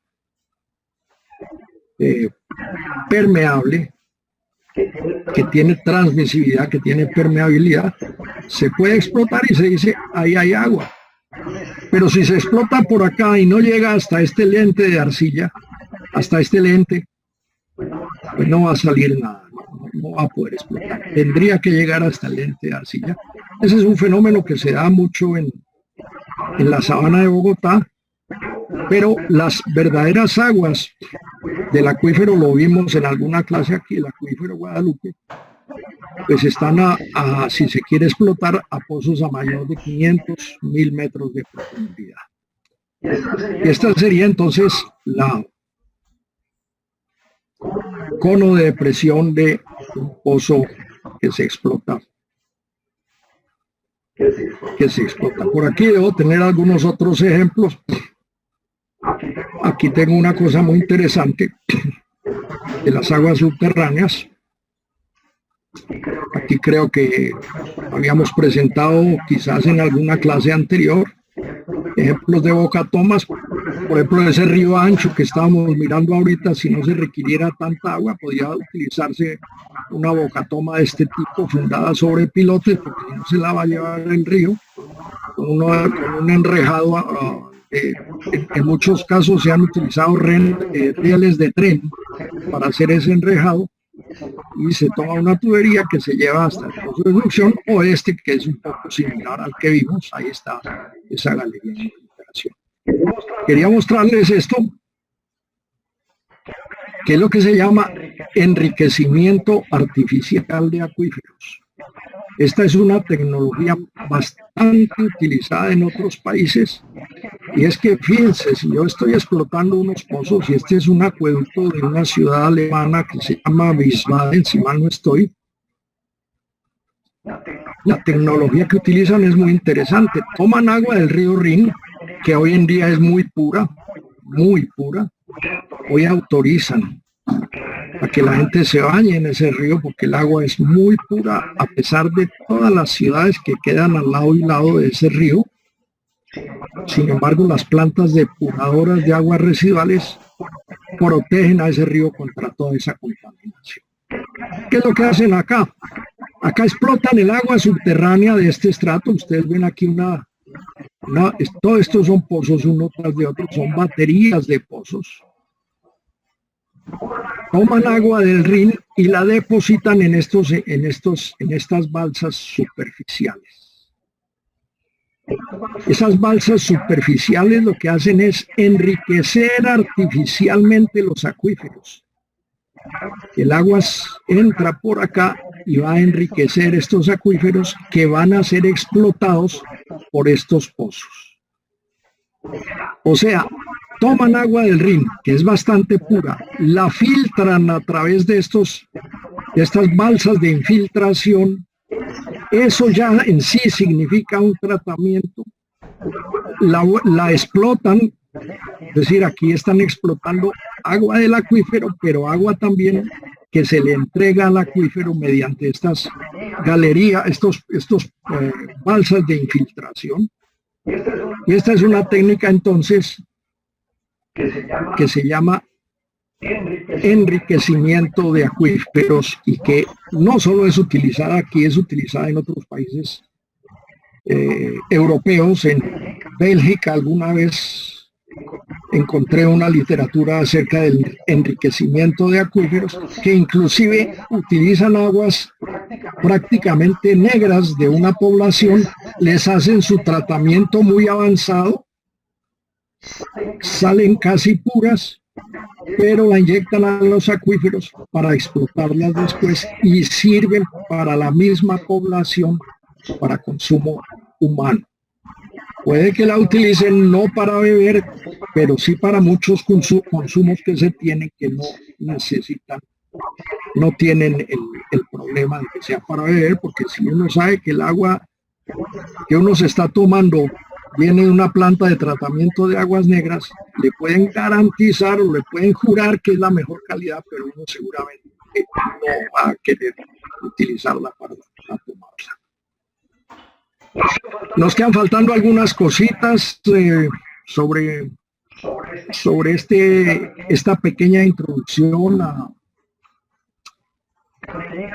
[SPEAKER 1] permeable, que tiene transmisibilidad, que tiene permeabilidad, se puede explotar y se dice, ahí hay agua. Pero si se explota por acá y no llega hasta este lente de arcilla, hasta este lente, pues no va a salir nada, no va a poder explotar. Tendría que llegar hasta el lente de arcilla. Ese es un fenómeno que se da mucho en la sabana de Bogotá, pero las verdaderas aguas del acuífero, lo vimos en alguna clase aquí, el acuífero Guadalupe, pues están si se quiere explotar, a pozos a mayor de 500, 1000 metros de profundidad. Esta sería entonces la cono de depresión de un pozo que se explota. Por aquí debo tener algunos otros ejemplos. Aquí tengo una cosa muy interesante de las aguas subterráneas. Aquí creo que habíamos presentado quizás en alguna clase anterior ejemplos de bocatomas. Por ejemplo, ese río ancho que estábamos mirando ahorita, si no se requiriera tanta agua, podría utilizarse una bocatoma de este tipo fundada sobre pilotes, porque si no se la va a llevar el río, con un enrejado. En muchos casos se han utilizado rieles de tren para hacer ese enrejado, y se toma una tubería que se lleva hasta el pozo de succión, o este que es un poco similar al que vimos. Ahí está esa galería de operación. Quería mostrarles esto, que es lo que se llama enriquecimiento artificial de acuíferos. Esta es una tecnología bastante utilizada en otros países. Y es que fíjense, si yo estoy explotando unos pozos, y este es un acueducto de una ciudad alemana que se llama Wiesbaden, si mal no estoy, la tecnología que utilizan es muy interesante. Toman agua del río Rin, que hoy en día es muy pura, hoy autorizan a que la gente se bañe en ese río porque el agua es muy pura, a pesar de todas las ciudades que quedan al lado y lado de ese río. Sin embargo, las plantas depuradoras de aguas residuales protegen a ese río contra toda esa contaminación. ¿Qué es lo que hacen acá? Acá explotan el agua subterránea de este estrato. Ustedes ven aquí todos estos son pozos uno tras de otro, son baterías de pozos. Toman agua del Rin y la depositan en estas balsas superficiales. Esas balsas superficiales lo que hacen es enriquecer artificialmente los acuíferos. El agua entra por acá y va a enriquecer estos acuíferos que van a ser explotados por estos pozos. O sea, toman agua del Rin, que es bastante pura, la filtran a través de estas balsas de infiltración. Eso ya en sí significa un tratamiento. La explotan, es decir, aquí están explotando agua del acuífero, pero agua también que se le entrega al acuífero mediante estas galerías, estos balsas de infiltración. Y esta es una técnica entonces que se llama enriquecimiento de acuíferos y que no solo es utilizada aquí, es utilizada en otros países europeos. En Bélgica alguna vez encontré una literatura acerca del enriquecimiento de acuíferos que inclusive utilizan aguas prácticamente negras de una población, les hacen su tratamiento muy avanzado, salen casi puras, pero la inyectan a los acuíferos para explotarlas después y sirven para la misma población para consumo humano. Puede que la utilicen no para beber, pero sí para muchos consumos que se tienen que no necesitan, no tienen el problema de que sea para beber, porque si uno sabe que el agua que uno se está tomando viene de una planta de tratamiento de aguas negras, le pueden garantizar o le pueden jurar que es la mejor calidad, pero uno seguramente no va a querer utilizarla para tomarla. Nos quedan faltando algunas cositas sobre esta pequeña introducción a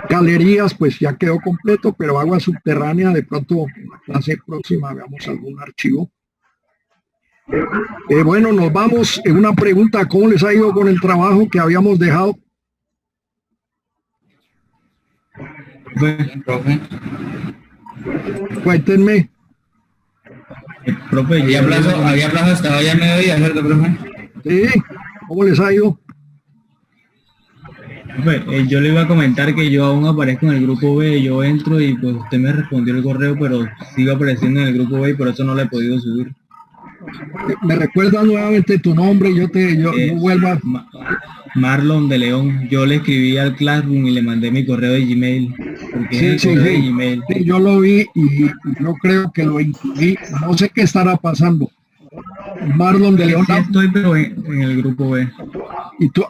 [SPEAKER 1] galerías, pues ya quedó completo, pero agua subterránea, de pronto en la clase próxima veamos algún archivo. Bueno, nos vamos en una pregunta: ¿cómo les ha ido con el trabajo que habíamos dejado?
[SPEAKER 2] Profe.
[SPEAKER 1] Cuéntenme.
[SPEAKER 2] Profe, había plazo hasta hoy a mediodía, ¿cierto, profe?
[SPEAKER 1] Sí, ¿cómo les ha ido?
[SPEAKER 9] Profe, yo le iba a comentar que yo aún aparezco en el grupo B, yo entro y pues usted me respondió el correo, pero sigo apareciendo en el grupo B y por eso no lo he podido subir.
[SPEAKER 1] ¿Me recuerdas nuevamente tu nombre? Yo vuelvo a...
[SPEAKER 9] Marlon de León. Yo le escribí al Classroom y le mandé mi correo de Gmail.
[SPEAKER 1] Sí, yo lo vi y yo creo que lo incluí. No sé qué estará pasando. Marlon de León.
[SPEAKER 9] Sí estoy, pero en el grupo B.
[SPEAKER 1] Y tú,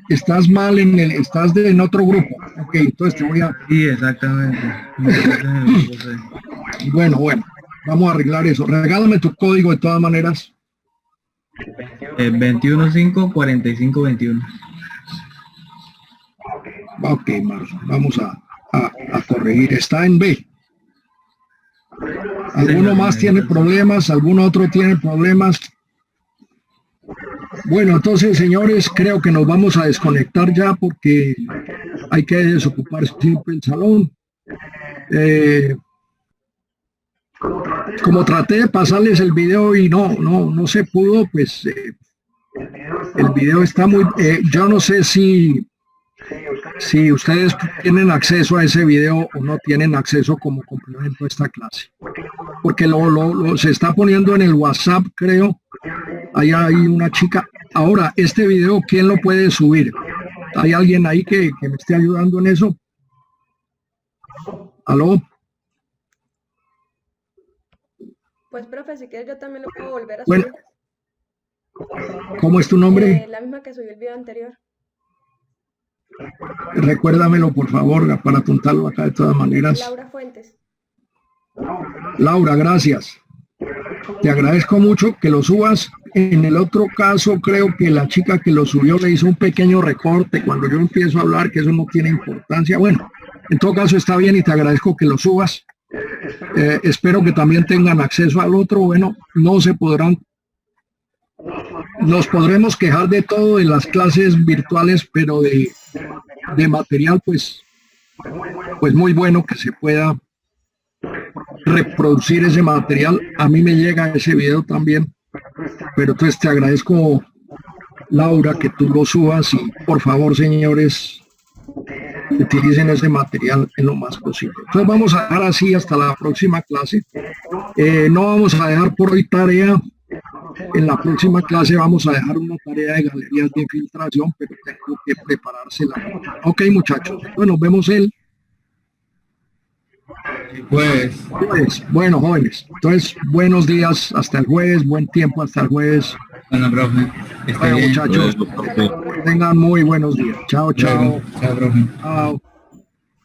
[SPEAKER 1] estás mal estás en otro grupo. Ok, entonces te voy a...
[SPEAKER 9] Sí, exactamente.
[SPEAKER 1] Bueno, vamos a arreglar eso. Regálame tu código de todas maneras.
[SPEAKER 9] 215-4521.
[SPEAKER 1] Ok, Marlon, vamos a corregir. Está en B. ¿Alguno más tiene problemas? ¿Algún otro tiene problemas? Bueno, entonces, señores, creo que nos vamos a desconectar ya porque hay que desocupar siempre el salón. Como traté de pasarles el video y no se pudo, pues el video está muy... yo no sé si si ustedes tienen acceso a ese video o no tienen acceso como complemento a esta clase. Porque se está poniendo en el WhatsApp, creo. Ahí hay una chica. Ahora, este video, ¿quién lo puede subir? ¿Hay alguien ahí que me esté ayudando en eso? ¿Aló?
[SPEAKER 5] Pues, profe, si quieres yo también lo puedo volver a
[SPEAKER 1] Bueno,
[SPEAKER 5] subir.
[SPEAKER 1] ¿cómo es tu nombre?
[SPEAKER 5] La misma que subí el video anterior.
[SPEAKER 1] Recuérdamelo, por favor, para apuntarlo acá de todas maneras.
[SPEAKER 5] Laura Fuentes.
[SPEAKER 1] Laura, gracias. Te agradezco mucho que lo subas. En el otro caso, creo que la chica que lo subió le hizo un pequeño recorte cuando yo empiezo a hablar, que eso no tiene importancia. Bueno, en todo caso está bien y te agradezco que lo subas. Espero que también tengan acceso al otro. Bueno, no se podrán, nos podremos quejar de todo en las clases virtuales, pero de material, pues muy bueno que se pueda reproducir ese material. A mí me llega ese video también, pero entonces te agradezco, Laura, que tú lo subas y por favor, señores, utilicen ese material en lo más posible. Entonces vamos a dejar así hasta la próxima clase. No vamos a dejar por hoy tarea. En la próxima clase vamos a dejar una tarea de galerías de infiltración, pero tengo que preparársela. Ok, muchachos. Bueno, nos vemos
[SPEAKER 2] Pues,
[SPEAKER 1] jueves. Bueno, jóvenes. Entonces, buenos días hasta el jueves, buen tiempo hasta el jueves.
[SPEAKER 2] bueno, profe,
[SPEAKER 1] Bueno, muchachos, tengan muy buenos días. Chao, chao.
[SPEAKER 2] Chao, profe.
[SPEAKER 1] Chao.